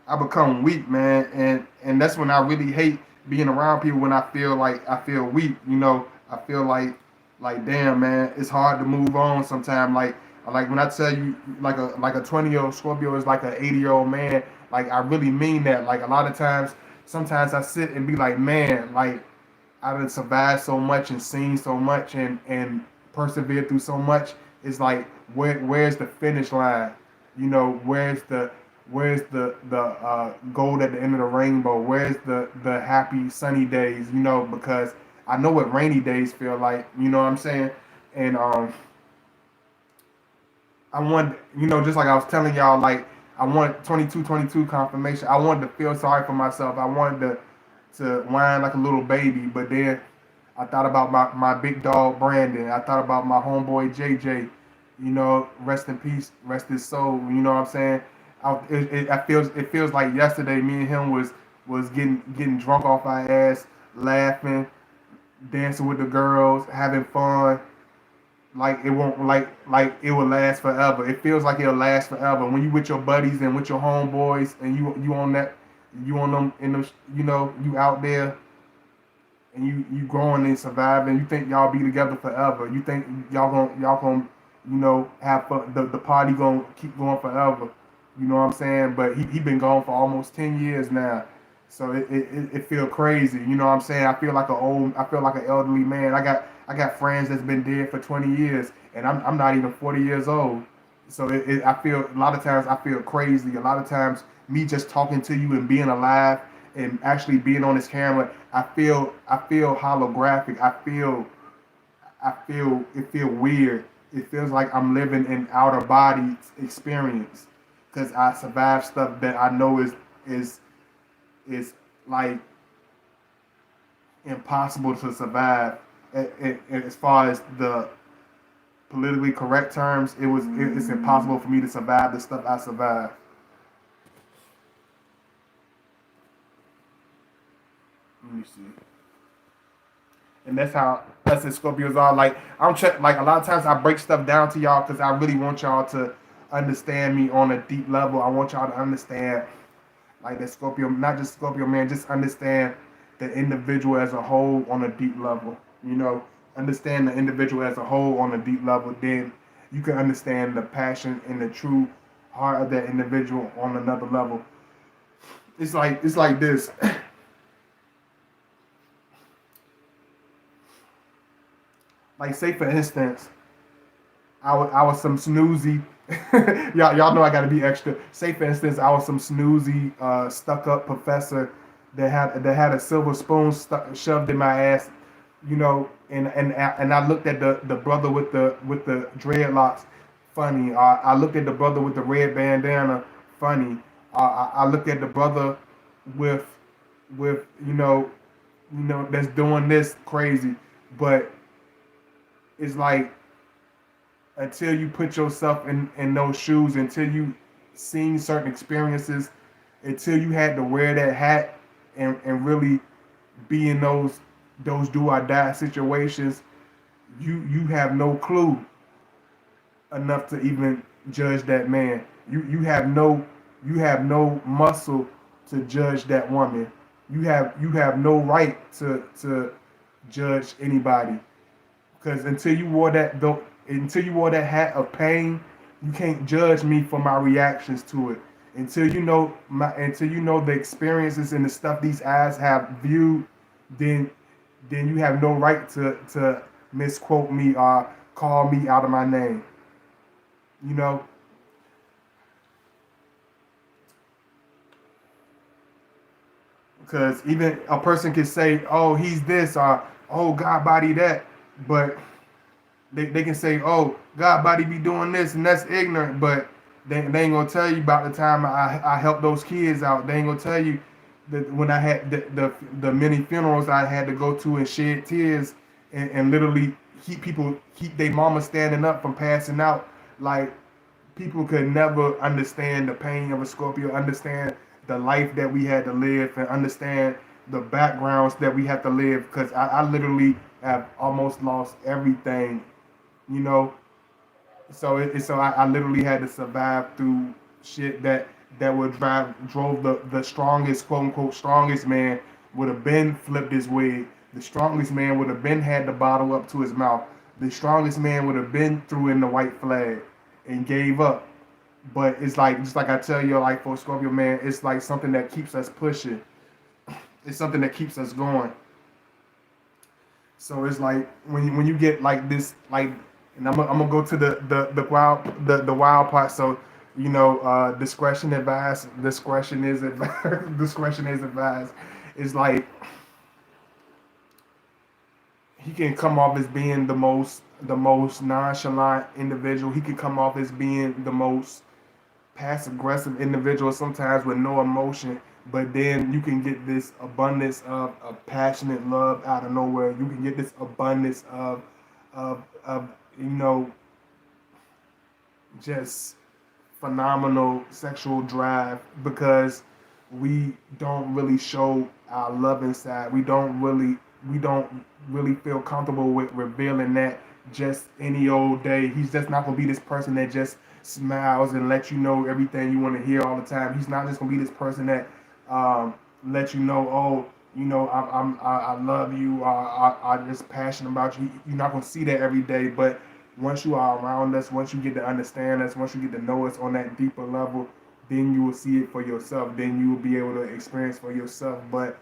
I become weak, man, and that's when I really hate being around people when I feel weak. I feel like damn, man, it's hard to move on sometimes. Like when I tell you like a 20-year-old Scorpio is like an 80-year-old man. Like I really mean that. Like a lot of times, sometimes I sit and be like, man, like I've survived so much and seen so much and persevered through so much. It's like where's the finish line? Where's the gold at the end of the rainbow? Where's the happy sunny days? Because I know what rainy days feel like. You know what I'm saying? And I want, just like I was telling y'all, like I want 22 confirmation. I wanted to feel sorry for myself. I wanted to whine like a little baby, but then I thought about my big dog Brandon. I thought about my homeboy JJ. Rest in peace, rest his soul. You know what I'm saying? It feels like yesterday. Me and him was getting drunk off our ass, laughing, dancing with the girls, having fun. Like it won't like it will last forever. It feels like it'll last forever when you with your buddies and with your homeboys and you on that you on them in them you out there and you growing and surviving. You think y'all be together forever. You think y'all gonna have fun. The party gonna keep going forever. You know what I'm saying? But he been gone for almost 10 years now. So it feel crazy. You know what I'm saying? I feel like an elderly man. I got friends that's been dead for 20 years, and I'm not even 40 years old. So I feel a lot of times I feel crazy. A lot of times me just talking to you and being alive and actually being on this camera, I feel holographic. I feel it feel weird. It feels like I'm living an outer body experience because I survived stuff that I know is like impossible to survive. As far as the politically correct terms, it's impossible for me to survive the stuff I survived. Let me see. And that's how us as Scorpios are. Like a lot of times I break stuff down to y'all because I really want y'all to understand me on a deep level. I want y'all to understand like that Scorpio, not just Scorpio man, just understand the individual as a whole on a deep level. Understand the individual as a whole on a deep level. Then you can understand the passion and the true heart of that individual on another level. It's like this. Like say for instance, I was some snoozy. Y'all know I got to be extra. Say for instance, I was some snoozy, stuck up professor that had a silver spoon shoved in my ass, and I looked at the brother with the dreadlocks, funny. I looked at the brother with the red bandana, funny. I look at the brother with with that's doing this crazy, but it's like until you put yourself in those shoes, until you seen certain experiences, until you had to wear that hat and really be in those do or die situations, you have no clue enough to even judge that man. You have no muscle to judge that woman. You have no right to judge anybody because until you wore that hat of pain, you can't judge me for my reactions to it. Until you know the experiences and the stuff these eyes have viewed, then you have no right to misquote me or call me out of my name. You know, because even a person can say, "Oh, he's this," or "Oh, God body that," but they can say, "Oh, God body be doing this," and that's ignorant. But they ain't gonna tell you about the time I helped those kids out. They ain't gonna tell you that when I had the many funerals I had to go to and shed tears and literally keep their mama standing up from passing out. Like people could never understand the pain of a Scorpio, understand the life that we had to live, and understand the backgrounds that we have to live. Because I literally have almost lost everything, you know. So I literally had to survive through shit that would drove the strongest, quote unquote strongest man would have been flipped his wig. The strongest man would have been had the bottle up to his mouth. The strongest man would have been threw in the white flag and gave up. But it's like just like I tell you, like for Scorpio man, it's like something that keeps us pushing. It's something that keeps us going. So it's like when you get like this, like, and I'm gonna go to the wild part. So discretion advised. Discretion is advised. Discretion is advised. It's like he can come off as being the most nonchalant individual. He can come off as being the most passive aggressive individual sometimes with no emotion, but then you can get this abundance of passionate love out of nowhere. You can get this abundance of just phenomenal sexual drive because we don't really show our love inside. We don't really feel comfortable with revealing that just any old day. He's just not gonna be this person that just smiles and lets you know everything you want to hear all the time. He's not just gonna be this person that lets you know, oh, I love you. I'm just passionate about you. You're not gonna see that every day, but once you are around us, once you get to understand us, once you get to know us on that deeper level, then you will see it for yourself. Then you will be able to experience for yourself. But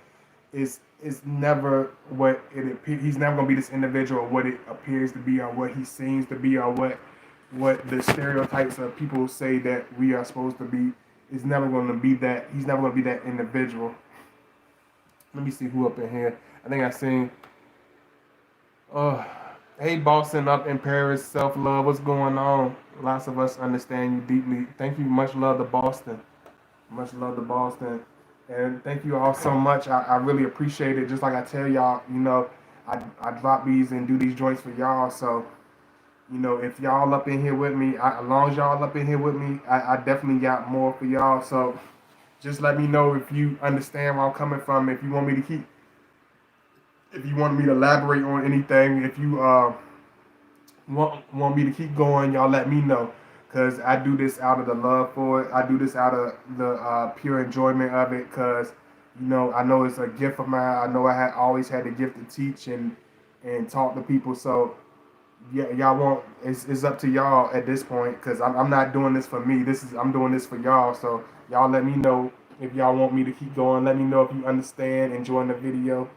it's never what it appears. He's never gonna be this individual or what it appears to be or what he seems to be or what the stereotypes of people say that we are supposed to be. Is never gonna be that. He's never gonna be that individual. Let me see who up in here. I think I seen. Uh, hey, Boston up in Paris, self love. What's going on? Lots of us understand you deeply. Thank you. Much love to Boston. Much love to Boston. And thank you all so much. I really appreciate it. Just like I tell y'all, I drop these and do these joints for y'all. So, if y'all up in here with me, as long as y'all up in here with me, I definitely got more for y'all. So just let me know if you understand where I'm coming from. If you want me to elaborate on anything, if you want me to keep going, y'all let me know. Cause I do this out of the love for it. I do this out of the pure enjoyment of it. Cause I know it's a gift of mine. I know always had the gift to teach and talk to people. So yeah, y'all want it's up to y'all at this point. Cause I'm not doing this for me. I'm doing this for y'all. So y'all let me know if y'all want me to keep going. Let me know if you understand, enjoying the video.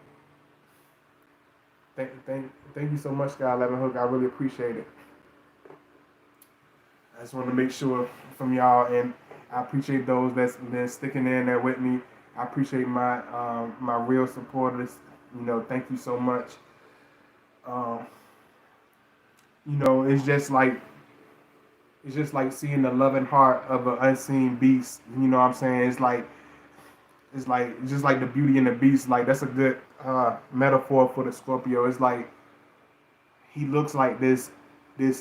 Thank you so much, Sky 11 Hook. I really appreciate it. I just want to make sure from y'all, and I appreciate those that's been sticking in there with me. I appreciate my real supporters. Thank you so much. Um, it's just like it's just like seeing the loving heart of an unseen beast. You know what I'm saying? It's like just like the Beauty and the Beast. Like that's a good metaphor for the Scorpio. It's like he looks like this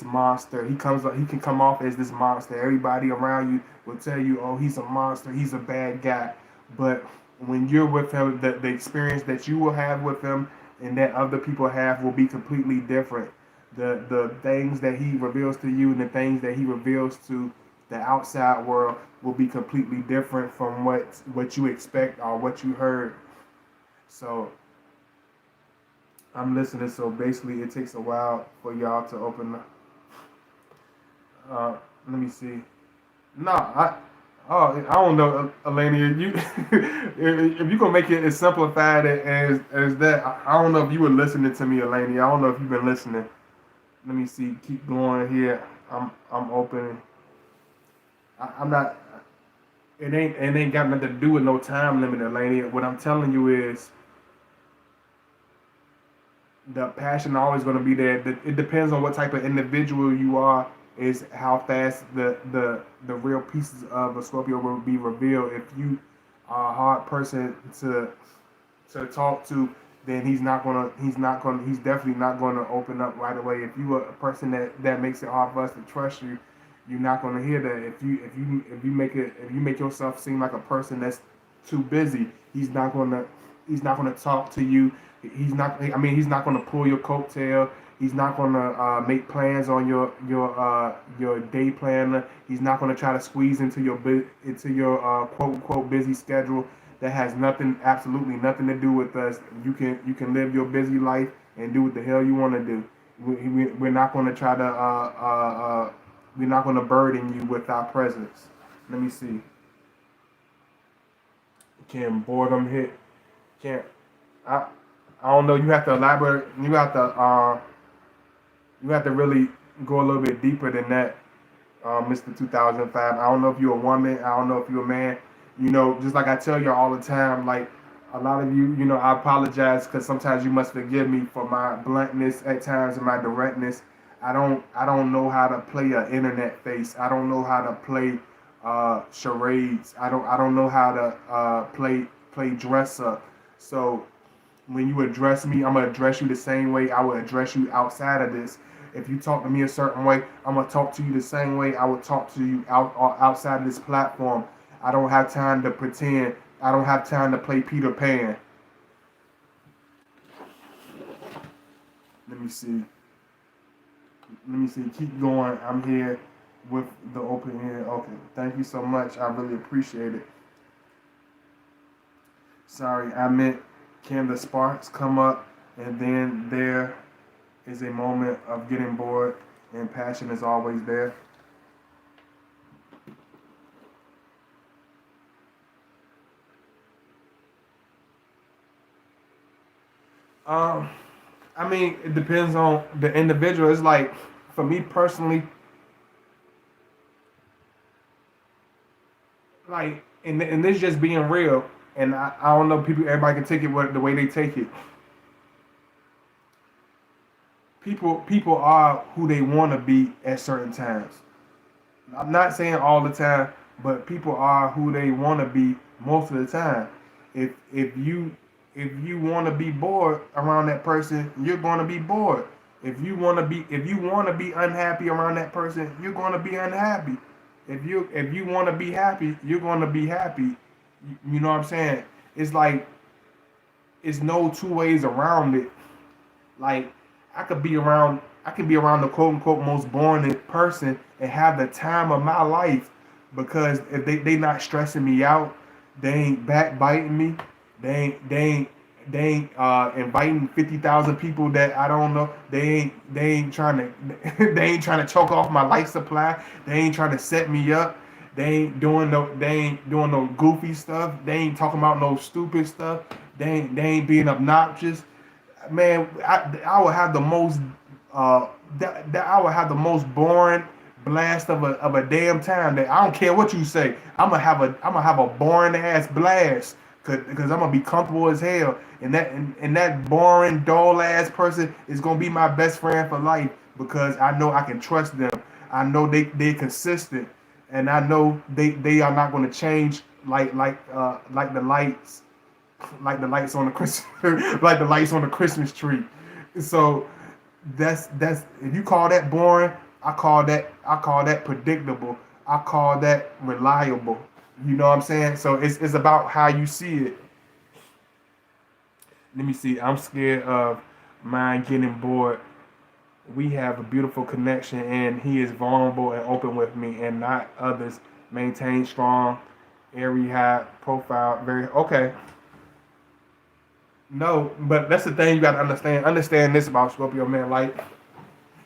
monster. He can come off as this monster. Everybody around you will tell you, "Oh, he's a monster. He's a bad guy." But when you're with him, the experience that you will have with him and that other people have will be completely different. The things that he reveals to you and the things that he reveals to the outside world will be completely different from what you expect or what you heard. So I'm listening. So basically, it takes a while for y'all to open up. Let me see. No, I don't know, Elenia. You, if you gonna make it as simplified as that, I don't know if you were listening to me, Elenia. I don't know if you've been listening. Let me see. Keep going here. I'm open. I'm not. It ain't got nothing to do with no time limit, Elenia. What I'm telling you is the passion always going to be there. It depends on what type of individual you are. Is how fast the real pieces of a Scorpio will be revealed. If you are a hard person to talk to, then he's definitely not gonna open up right away. If you are a person that makes it hard for us to trust you, you're not gonna hear that. If you make yourself seem like a person that's too busy, he's not gonna talk to you. He's not gonna pull your coattail. He's not gonna make plans on your day planner. He's not gonna try to squeeze into your quote unquote busy schedule that has absolutely nothing to do with us. You can live your busy life and do what the hell you want to do. We're not gonna try to we're not gonna burden you with our presence. Let me see. Can boredom hit? Can't. I I don't know. You have to elaborate. You have to really go a little bit deeper than that, Mr. 2005. I don't know if you're a woman. I don't know if you're a man. Just like I tell you all the time, like a lot of you, I apologize because sometimes you must forgive me for my bluntness at times and my directness. I don't know how to play an internet face. I don't know how to play charades. I don't know how to play dress up. So when you address me, I'm gonna address you the same way I would address you outside of this. If you talk to me a certain way, I'm gonna talk to you the same way I would talk to you outside of this platform. I don't have time to pretend. I don't have time to play Peter Pan. Let me see. Let me see. Keep going. I'm here with the open ear. Okay. Thank you so much. I really appreciate it. Sorry, I meant can the sparks come up and then there is a moment of getting bored and passion is always there. Um, it depends on the individual. It's like for me personally, like and this just being real, and I don't know people. Everybody can take it the way they take it. People are who they want to be at certain times. I'm not saying all the time, but people are who they want to be most of the time. If you want to be bored around that person, you're going to be bored. If you want to be unhappy around that person, you're going to be unhappy. If you want to be happy, you're going to be happy. You know what I'm saying? It's like it's no two ways around it. Like I could be around the quote unquote most boring person and have the time of my life because if they not stressing me out, they ain't backbiting me, they ain't inviting 50,000 people that I don't know. They ain't trying to they ain't trying to choke off my life supply. They ain't trying to set me up. They ain't doing no goofy stuff. They ain't talking about no stupid stuff. They ain't being obnoxious. Man, I would have the most I would have the most boring blast of a damn time. That I don't care what you say. I'm gonna have a boring ass blast because I'm gonna be comfortable as hell. And that boring dull ass person is gonna be my best friend for life because I know I can trust them. I know they're consistent, and I know they are not going to change like the lights, like the lights on the Christmas like the lights on the Christmas tree. So that's if you call that boring, I call that predictable. I call that reliable. You know what I'm saying? So it's about how you see it. Let me see. I'm scared of mine getting bored. We have a beautiful connection, and he is vulnerable and open with me, and not others. Maintain strong, airy, high profile. Very okay. No, but that's the thing you got to understand. Understand this about Scorpio, man. Like,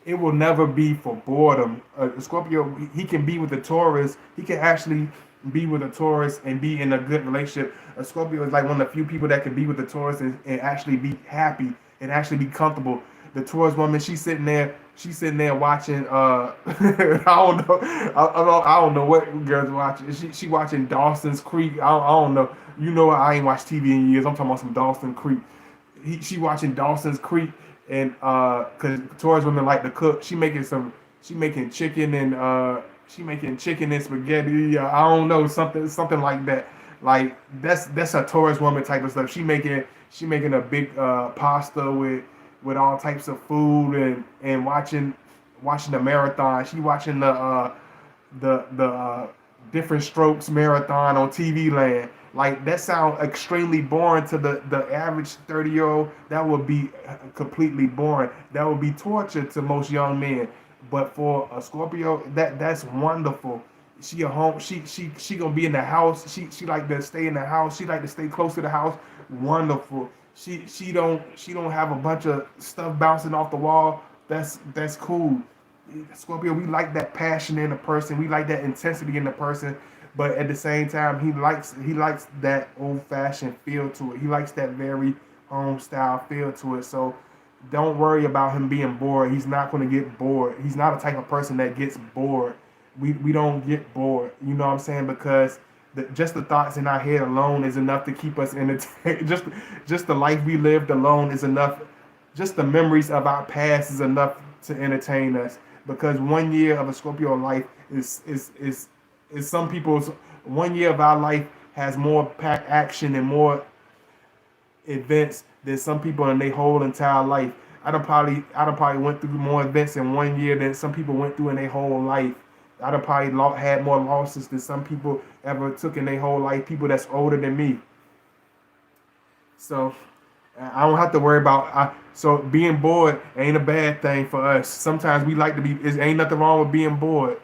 it will never be for boredom. Scorpio, he can be with the Taurus. He can actually be with a Taurus and be in a good relationship. A Scorpio is like one of the few people that can be with the Taurus and actually be happy and actually be comfortable. The Taurus woman, she's sitting there watching. I don't know. I don't know what girls watching. She watching Dawson's Creek. I don't know. You know, I ain't watched TV in years. I'm talking about some Dawson Creek. She watching Dawson's Creek, and cause Taurus women like to cook. She making chicken and spaghetti. I don't know, something like that. Like that's a Taurus woman type of stuff. She making a big pasta with all types of food, and watching the marathon. She watching the different strokes marathon on TV land. Like that sounds extremely boring to the average 30-year old. That would be completely boring. That would be torture to most young men. But for a Scorpio, that's wonderful. She a home. She gonna be in the house. She like to stay in the house. She like to stay close to the house. Wonderful. She don't have a bunch of stuff bouncing off the wall. That's cool. Scorpio, we like that passion in a person. We like that intensity in a person. But at the same time, he likes that old fashioned feel to it. He likes that very home style feel to it. So don't worry about him being bored. He's not going to get bored. He's not a type of person that gets bored. We don't get bored. You know what I'm saying? Because just the thoughts in our head alone is enough to keep us entertained. Just the life we lived alone is enough. Just the memories of our past is enough to entertain us. Because 1 year of a Scorpio life is some people's 1 year of our life has more packed action and more events than some people in their whole entire life. I done probably went through more events in 1 year than some people went through in their whole life. I done probably had more losses than some people ever took in their whole life. People that's older than me. So I don't have to worry about. So being bored ain't a bad thing for us. Sometimes we like to be. It ain't nothing wrong with being bored.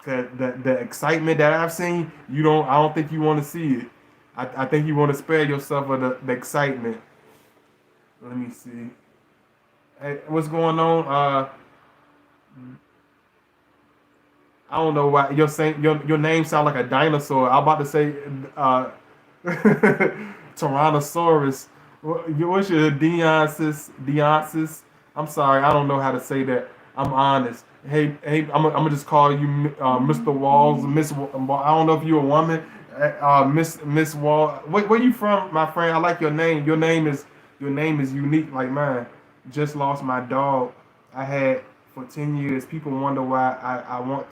Cause the excitement that I've seen, you don't. I don't think you want to see it. I think you want to spare yourself of the excitement. Let me see. Hey, what's going on? I don't know why your name sound like a dinosaur. I'm about to say Tyrannosaurus. What's your Deonsis? I'm sorry, I don't know how to say that. I'm honest. Hey, I'm gonna just call you Mr. Walls, Miss. I don't know if you're a woman, Miss Wall. Where you from, my friend? I like your name. Your name is unique like mine. Just lost my dog. I had for 10 years. People wonder why I want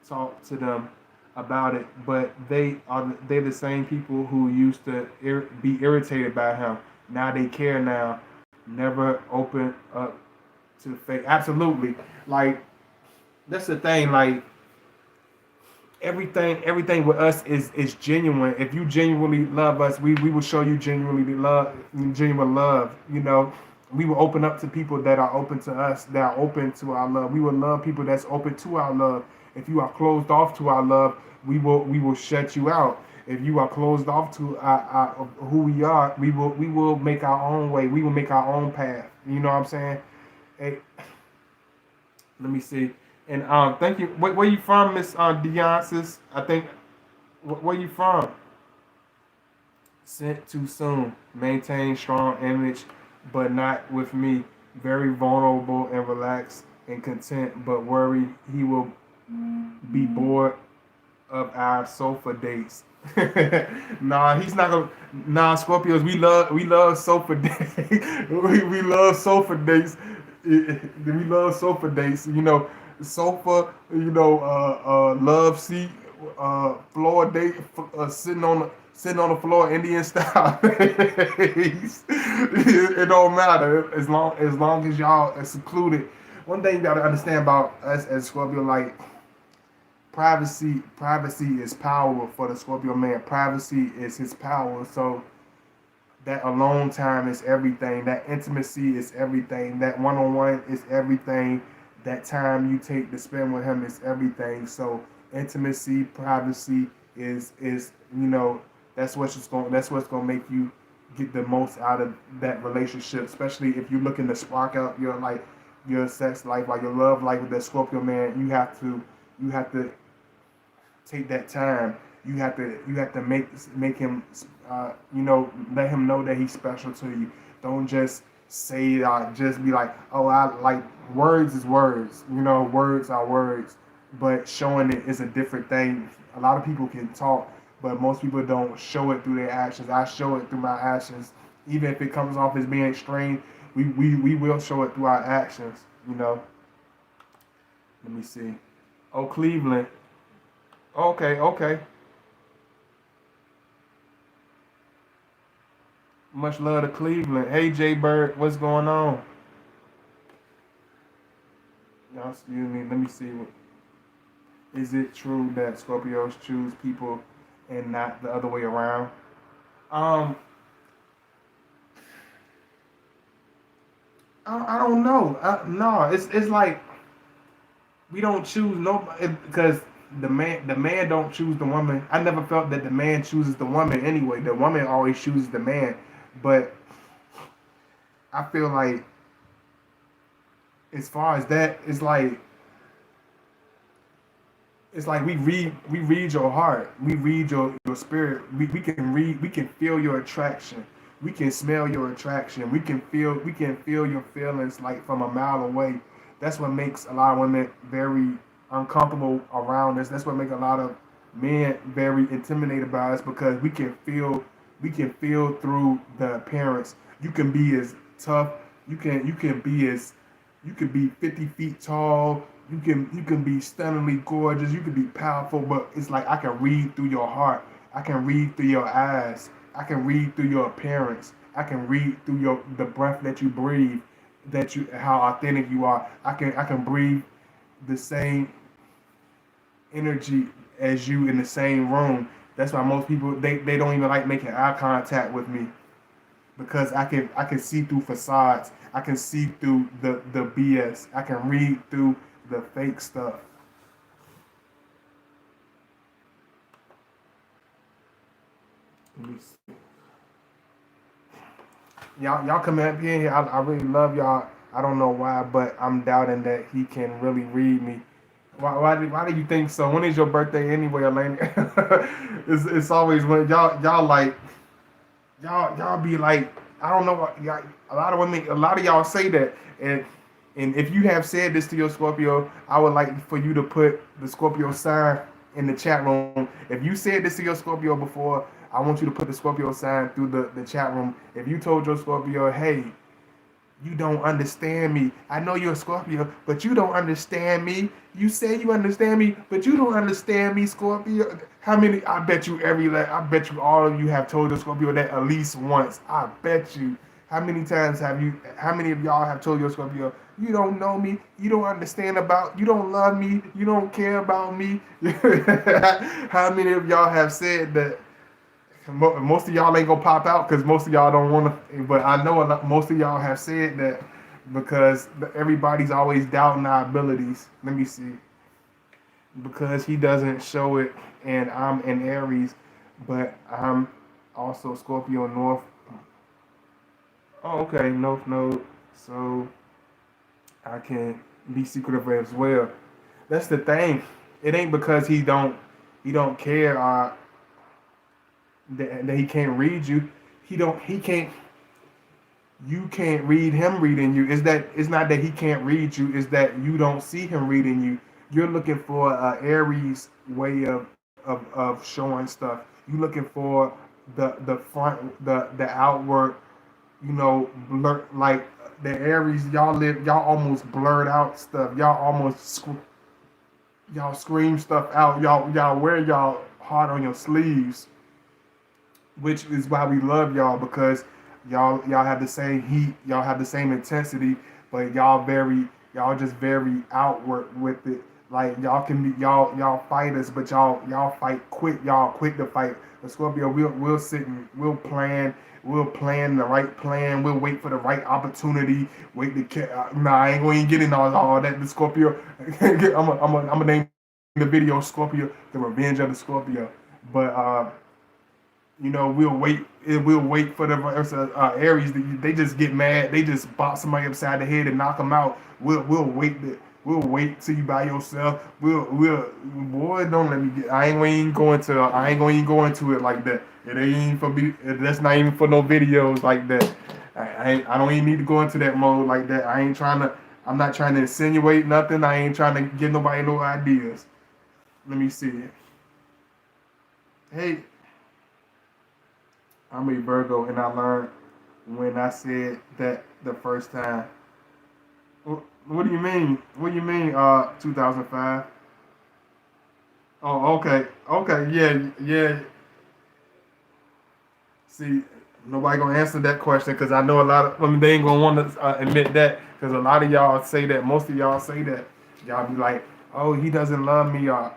talk to them about it, but they're the same people who used to be irritated by him. Now they care now. Never open up to fake. Absolutely, like that's the thing. Like everything with us is genuine. If you genuinely love us, we will show you genuine love. You know, we will open up to people that are open to us, that are open to our love. We will love people that's open to our love. If you are closed off to our love, we will shut you out. If you are closed off to who we are, we will make our own way. We will make our own path. You know what I'm saying? Hey, let me see. And thank you. Where you from, Miss Deonsis? I think. Where you from? Sent too soon. Maintain strong image, but not with me. Very vulnerable and relaxed and content, but worry he will be bored of our sofa dates. Nah, he's not gonna. Nah, Scorpios, we love sofa dates. we love sofa dates. We love sofa dates. Sofa. Love seat. Floor date. Sitting on the floor, Indian style. It don't matter as long as y'all are secluded. One thing you gotta understand about us as Scorpio, like privacy is power for the Scorpio man. Privacy is his power. So that alone time is everything. That intimacy is everything. That one-on-one is everything. That time you take to spend with him is everything. So intimacy, privacy is that's what's gonna make you get the most out of that relationship, especially if you're looking to spark up your sex life or your love life with that Scorpio man. You have to take that time. You have to make him let him know that he's special to you. Don't just say just be like, oh, I like words is words. Words are words, but showing it is a different thing. A lot of people can talk, but most people don't show it through their actions. I show it through my actions, even if it comes off as being strange. We will show it through our actions. Let me see. Oh, Cleveland. Okay, okay. Much love to Cleveland. Hey, Jay Bird, what's going on? Y'all, excuse me. Let me see. Is it true that Scorpios choose people and not the other way around? Um, I don't know. No, it's like we don't choose nobody because the man don't choose the woman. I never felt that the man chooses the woman anyway. The woman always chooses the man, but I feel like as far as that, it's like we read your heart, we read your spirit. We can feel your attraction, we can smell your attraction, we can feel your feelings like from a mile away. That's what makes a lot of women very uncomfortable around us. That's what makes a lot of men very intimidated by us because we can feel through the appearance. You can be as tough, you can be 50 feet tall. You can be stunningly gorgeous. You can be powerful, but it's like I can read through your heart. I can read through your eyes. I can read through your appearance. I can read through the breath that you breathe, that you how authentic you are. I can breathe the same energy as you in the same room. That's why most people they don't even like making eye contact with me because I can see through facades. I can see through the BS. I can read through the fake stuff. Let me see. Y'all come up here. I really love y'all. I don't know why, but I'm doubting that he can really read me. Why do you think so? When is your birthday anyway, Elaine? It's always when y'all like y'all be like, I don't know, y'all, a lot of women, a lot of y'all say that, and if you have said this to your Scorpio, I would like for you to put the Scorpio sign in the chat room. If you said this to your Scorpio before, I want you to put the Scorpio sign through the chat room. If you told your Scorpio, hey, you don't understand me. I know you're a Scorpio, but you don't understand me. You say you understand me, but you don't understand me, Scorpio. How many? I bet you all of you have told your Scorpio that at least once. I bet you. How many times have you? How many of y'all have told your Scorpio, you don't know me, you don't understand you don't love me, you don't care about me? How many of y'all have said that? Most of y'all ain't gonna pop out because most of y'all don't want to. But I know most of y'all have said that because everybody's always doubting our abilities. Let me see. Because he doesn't show it, and I'm in Aries, but I'm also Scorpio North. Oh, okay, North Node. So I can be secretive as well. That's the thing. It ain't because he don't care. That he can't read you. He can't you can't read him reading you. It's not that he can't read you, it's that you don't see him reading you. You're looking for a Aries way of of showing stuff. You looking for the front, the outward, blur, like the Aries. Y'all almost blurred out stuff. Y'all scream stuff out. Y'all wear y'all heart on your sleeves, which is why we love y'all, because y'all have the same heat, y'all have the same intensity, but y'all just very outward with it. Like y'all can be y'all fighters, but y'all fight quick. Y'all quick to fight. The Scorpio, we'll sit and we'll plan the right plan. We'll wait for the right opportunity. Wait nah, I ain't going to get in all that. The Scorpio, I'm gonna name the video Scorpio, the Revenge of the Scorpio. But we'll wait for the Aries. They just get mad. They just bop somebody upside the head and knock them out. We'll wait till you by yourself. Boy, don't let me get. I ain't going to go into it like that. It ain't for me. That's not even for no videos like that. I don't even need to go into that mode like that. I'm not trying to insinuate nothing. I ain't trying to give nobody no ideas. Let me see. Hey, I'm a Virgo, and I learned when I said that the first time. What do you mean? What do you mean? 2005. Oh, okay, yeah. See, nobody gonna answer that question because I know a lot of. I mean, they ain't gonna want to admit that because a lot of y'all say that. Most of y'all say that. Y'all be like, "Oh, he doesn't love me," or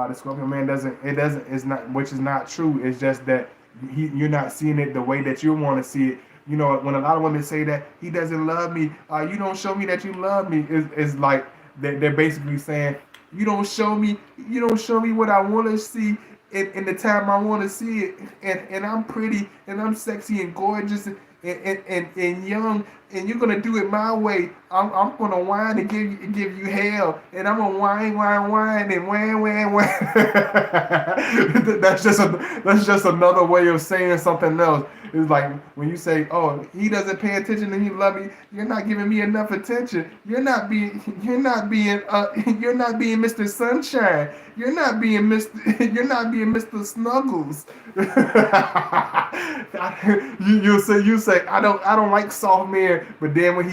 the Scorpio man doesn't. It doesn't. It's not. Which is not true. It's just that you're not seeing it the way that you want to see it. When a lot of women say that he doesn't love me, you don't show me that you love me. It's like they're basically saying you don't show me what I want to see in the time I want to see it, and I'm pretty and I'm sexy and gorgeous and young, and you're gonna do it my way. I'm gonna whine and give you hell, and I'm gonna whine and whine. That's just another way of saying something else. It's like when you say, "Oh, he doesn't pay attention and he love me," you're not giving me enough attention. You're not being Mr. Sunshine. You're not being Mr. Snuggles. You say I don't like soft men, but then when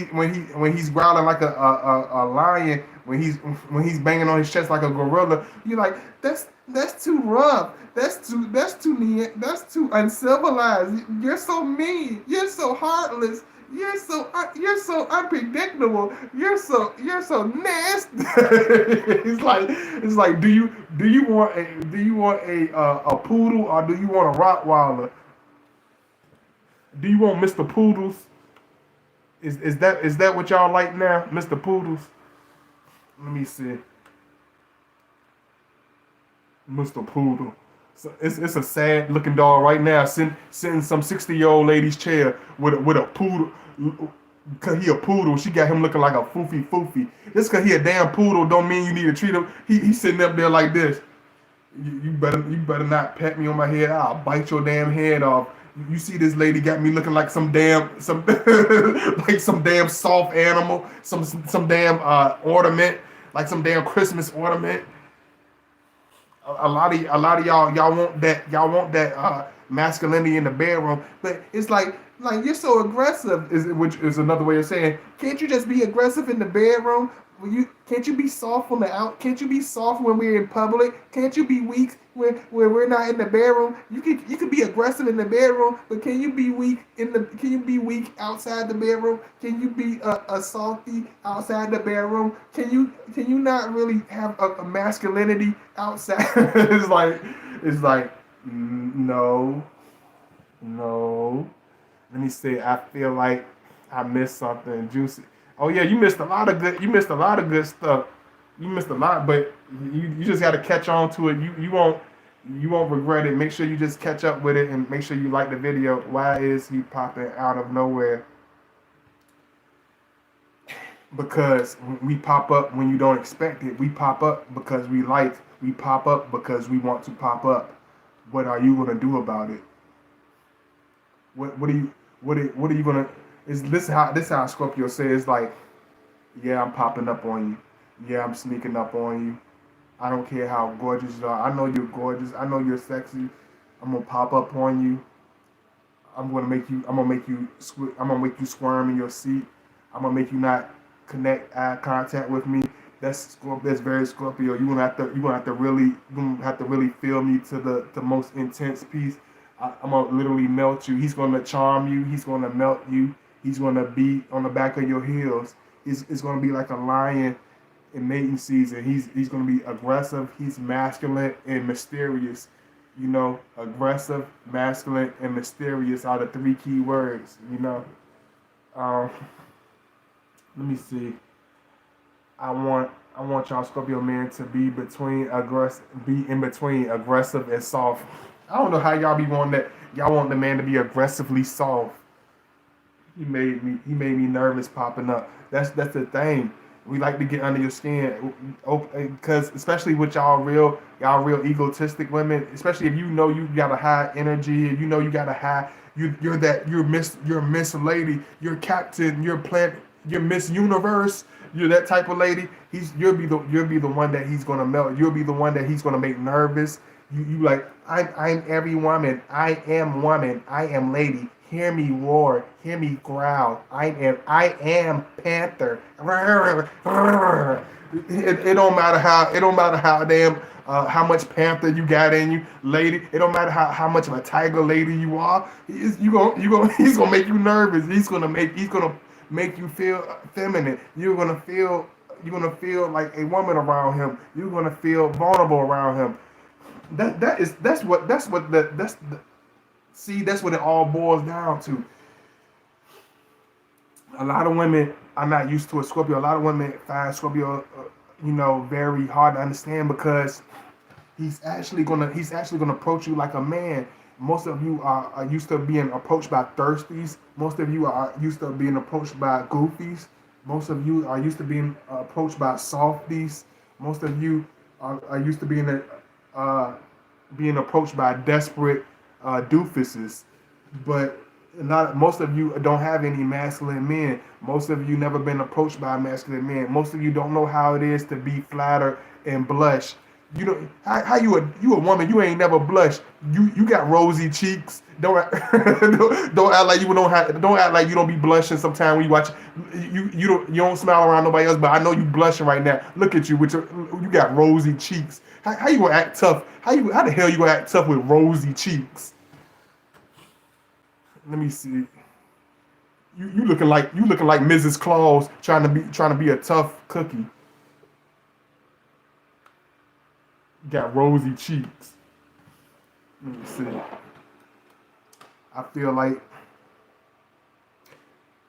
he's growling like a lion, when he's banging on his chest like a gorilla, you're like, that's too rough. That's too uncivilized. You're so mean. You're so heartless. You're so unpredictable. You're so nasty. it's like do you want a poodle, or do you want a Rottweiler? Do you want Mr. Poodles? Is that what y'all like now, Mr. Poodles? Let me see. Mr. Poodle. So it's a sad looking dog right now, sitting some 60-year-old lady's chair with a poodle. Cause he a poodle, she got him looking like a foofy. Just cause he a damn poodle don't mean you need to treat him. He's sitting up there like this. You better not pat me on my head. I'll bite your damn head off. You see this lady got me looking like some like some damn soft animal, some damn ornament, like some damn Christmas ornament. A lot of y'all want that masculinity in the bedroom, but it's like you're so aggressive, which is another way of saying, can't you just be aggressive in the bedroom? Can't you be soft on the out? Can't you be soft when we're in public? Can't you be weak when we're not in the bedroom? You could be aggressive in the bedroom, but can you be weak outside the bedroom? Can you be a softy outside the bedroom? Can you not really have a masculinity outside? it's like no. Let me see. I feel like I missed something juicy. Oh yeah, you missed a lot of good stuff. You missed a lot, but you just got to catch on to it. You won't regret it. Make sure you just catch up with it and make sure you like the video. Why is he popping out of nowhere? Because we pop up when you don't expect it. We pop up because we pop up because we want to pop up. What are you gonna do about it? What are you gonna? This how Scorpio says, like, yeah, I'm popping up on you. Yeah, I'm sneaking up on you. I don't care how gorgeous you are. I know you're gorgeous. I know you're sexy. I'm gonna pop up on you. I'm gonna make you. I'm gonna make you. I'm gonna make you squirm in your seat. I'm gonna make you not connect eye contact with me. That's very Scorpio. You gonna have to. You gonna have to really. You gonna have to really feel me to the most intense piece. I'm gonna literally melt you. He's gonna charm you. He's gonna melt you. He's gonna be on the back of your heels. It's gonna be like a lion in mating season. He's gonna be aggressive. He's masculine and mysterious. You know, aggressive, masculine, and mysterious are the three key words. You know, um, let me see. I want y'all Scorpio man to be in between aggressive and soft. I don't know how y'all be wanting that. Y'all want the man to be aggressively soft. He made me nervous popping up. That's the thing. We like to get under your skin, because especially with y'all real egotistic women. Especially if you know you got a high energy, and you know you got a high. You're Miss Lady, you're Captain, you're Miss Universe. You're that type of lady. You'll be the one that he's gonna melt. You'll be the one that he's gonna make nervous. You like, I'm every woman. I am woman. I am lady. Hear me roar. Hear me growl. I am panther. It don't matter how damn how much panther you got in you, lady. It don't matter how much of a tiger lady you are. He's gonna make you nervous. He's gonna make you feel feminine. You're gonna feel like a woman around him. You're gonna feel vulnerable around him. That's what it all boils down to. A lot of women are not used to a Scorpio. A lot of women find Scorpio, very hard to understand, because he's actually gonna approach you like a man. Most of you are used to being approached by thirsties. Most of you are used to being approached by goofies. Most of you are used to being approached by softies. Most of you are used to being approached by desperate doofuses. But not most of you don't have any masculine men. Most of you never been approached by a masculine man. Most of you don't know how it is to be flattered and blush. You know how you a woman, you ain't never blushed. You got rosy cheeks. Don't act like don't act like you don't be blushing sometime when you watch. You don't smile around nobody else, but I know you blushing right now. Look at you with you got rosy cheeks. How you gonna act tough? How the hell you gonna act tough with rosy cheeks? Let me see. You looking like Mrs. Claus trying to be a tough cookie. Got rosy cheeks. Let me see. I feel like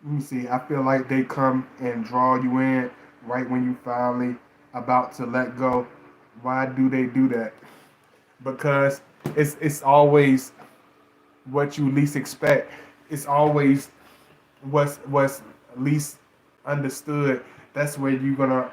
I feel like they come and draw you in right when you finally about to let go. Why do they do that? Because it's always what you least expect. It's always what's least understood. That's where you're gonna.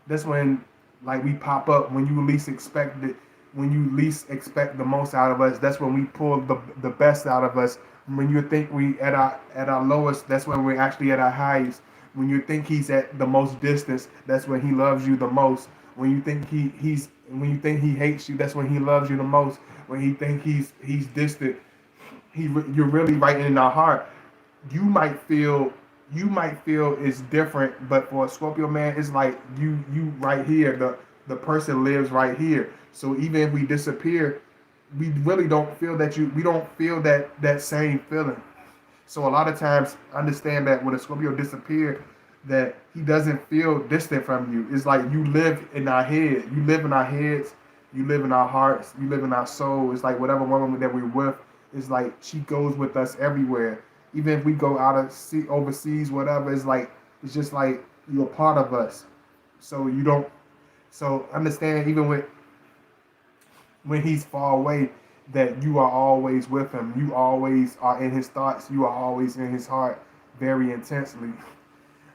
That's when, like, we pop up when you least expect it. When you least expect the most out of us, that's when we pull the best out of us. When you think we at our lowest, that's when we're actually at our highest. When you think he's at the most distance, that's when he loves you the most. When you think he hates you, that's when he loves you the most. When he think he's distant, you're really right in our heart. You might feel it's different, but for a Scorpio man, it's like you right here. The person lives right here. So even if we disappear, we really don't feel that we don't feel that same feeling. So a lot of times, understand that when a Scorpio disappear, that he doesn't feel distant from you. It's like you live in our head. You live in our heads. You live in our hearts. You live in our soul. It's like whatever woman that we're with, it's like she goes with us everywhere. Even if we go out of overseas, whatever, it's just like you're a part of us. So you don't. So understand, even when he's far away, that you are always with him. You always are in his thoughts. You are always in his heart, very intensely.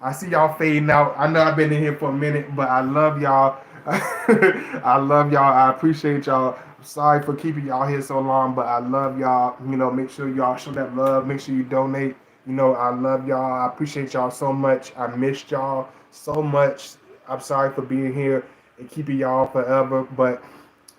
I see y'all fading out. I know I've been in here for a minute, but I love y'all. I love y'all. I appreciate y'all. I'm sorry for keeping y'all here so long, but I love y'all. Make sure y'all show that love. Make sure you donate. I love y'all. I appreciate y'all so much. I missed y'all so much. I'm sorry for being here and keeping y'all forever. But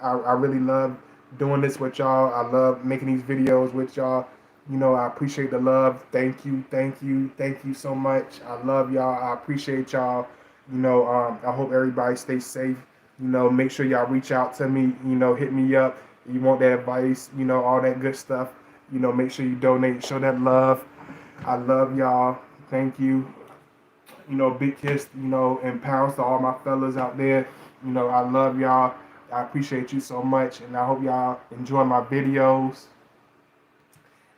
I really love doing this with y'all. I love making these videos with y'all. You know, I appreciate the love. Thank you, thank you, thank you so much. I love y'all. I appreciate y'all. You know, I hope everybody stays safe. You know, make sure y'all reach out to me. You know, hit me up. You want that advice, you know, all that good stuff. You know, make sure you donate, show that love. I love y'all. Thank you. You know, big kiss, you know, and pounds to all my fellas out there. You know, I love y'all. I appreciate you so much, and I hope y'all enjoy my videos.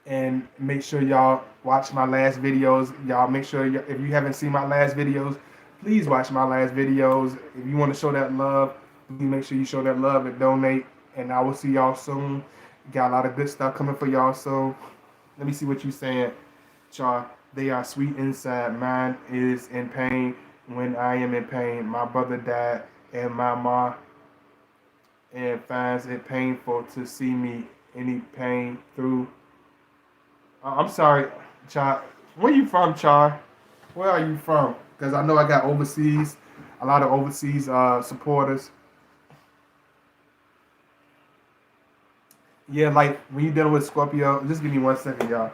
And make sure y'all watch my last videos. Y'all make sure if you haven't seen my last videos, please watch my last videos. If you want to show that love, please make sure you show that love and donate. And I will see y'all soon. Got a lot of good stuff coming for y'all soon. Let me see what you saying, Char. They are sweet inside. Mine is in pain when I am in pain. My brother died, and my mom and finds it painful to see me any pain through. I'm sorry, Char. Where you from, Char? Where are you from? Because I know I got overseas, a lot of overseas supporters. Yeah, like when you dealing with Scorpio, just give me 1 second, y'all.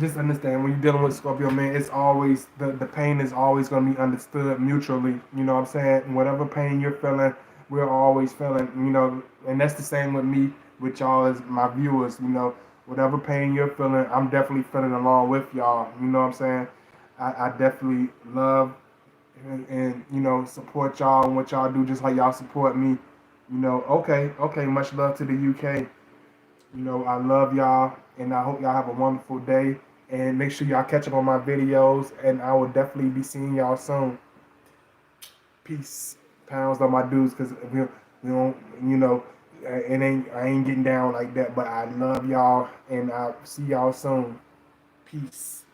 Just understand when you're dealing with Scorpio, man, it's always the pain is always gonna be understood mutually. You know what I'm saying? Whatever pain you're feeling, we're always feeling, you know, and that's the same with me, with y'all as my viewers, you know. Whatever pain you're feeling, I'm definitely feeling along with y'all. You know what I'm saying? I definitely love and you know support y'all and what y'all do just like y'all support me. You know, okay, much love to the UK. You know, I love y'all, and I hope y'all have a wonderful day. And make sure y'all catch up on my videos, and I will definitely be seeing y'all soon. Peace, pounds on my dudes, cause we don't, you know, I ain't getting down like that. But I love y'all, and I'll see y'all soon. Peace.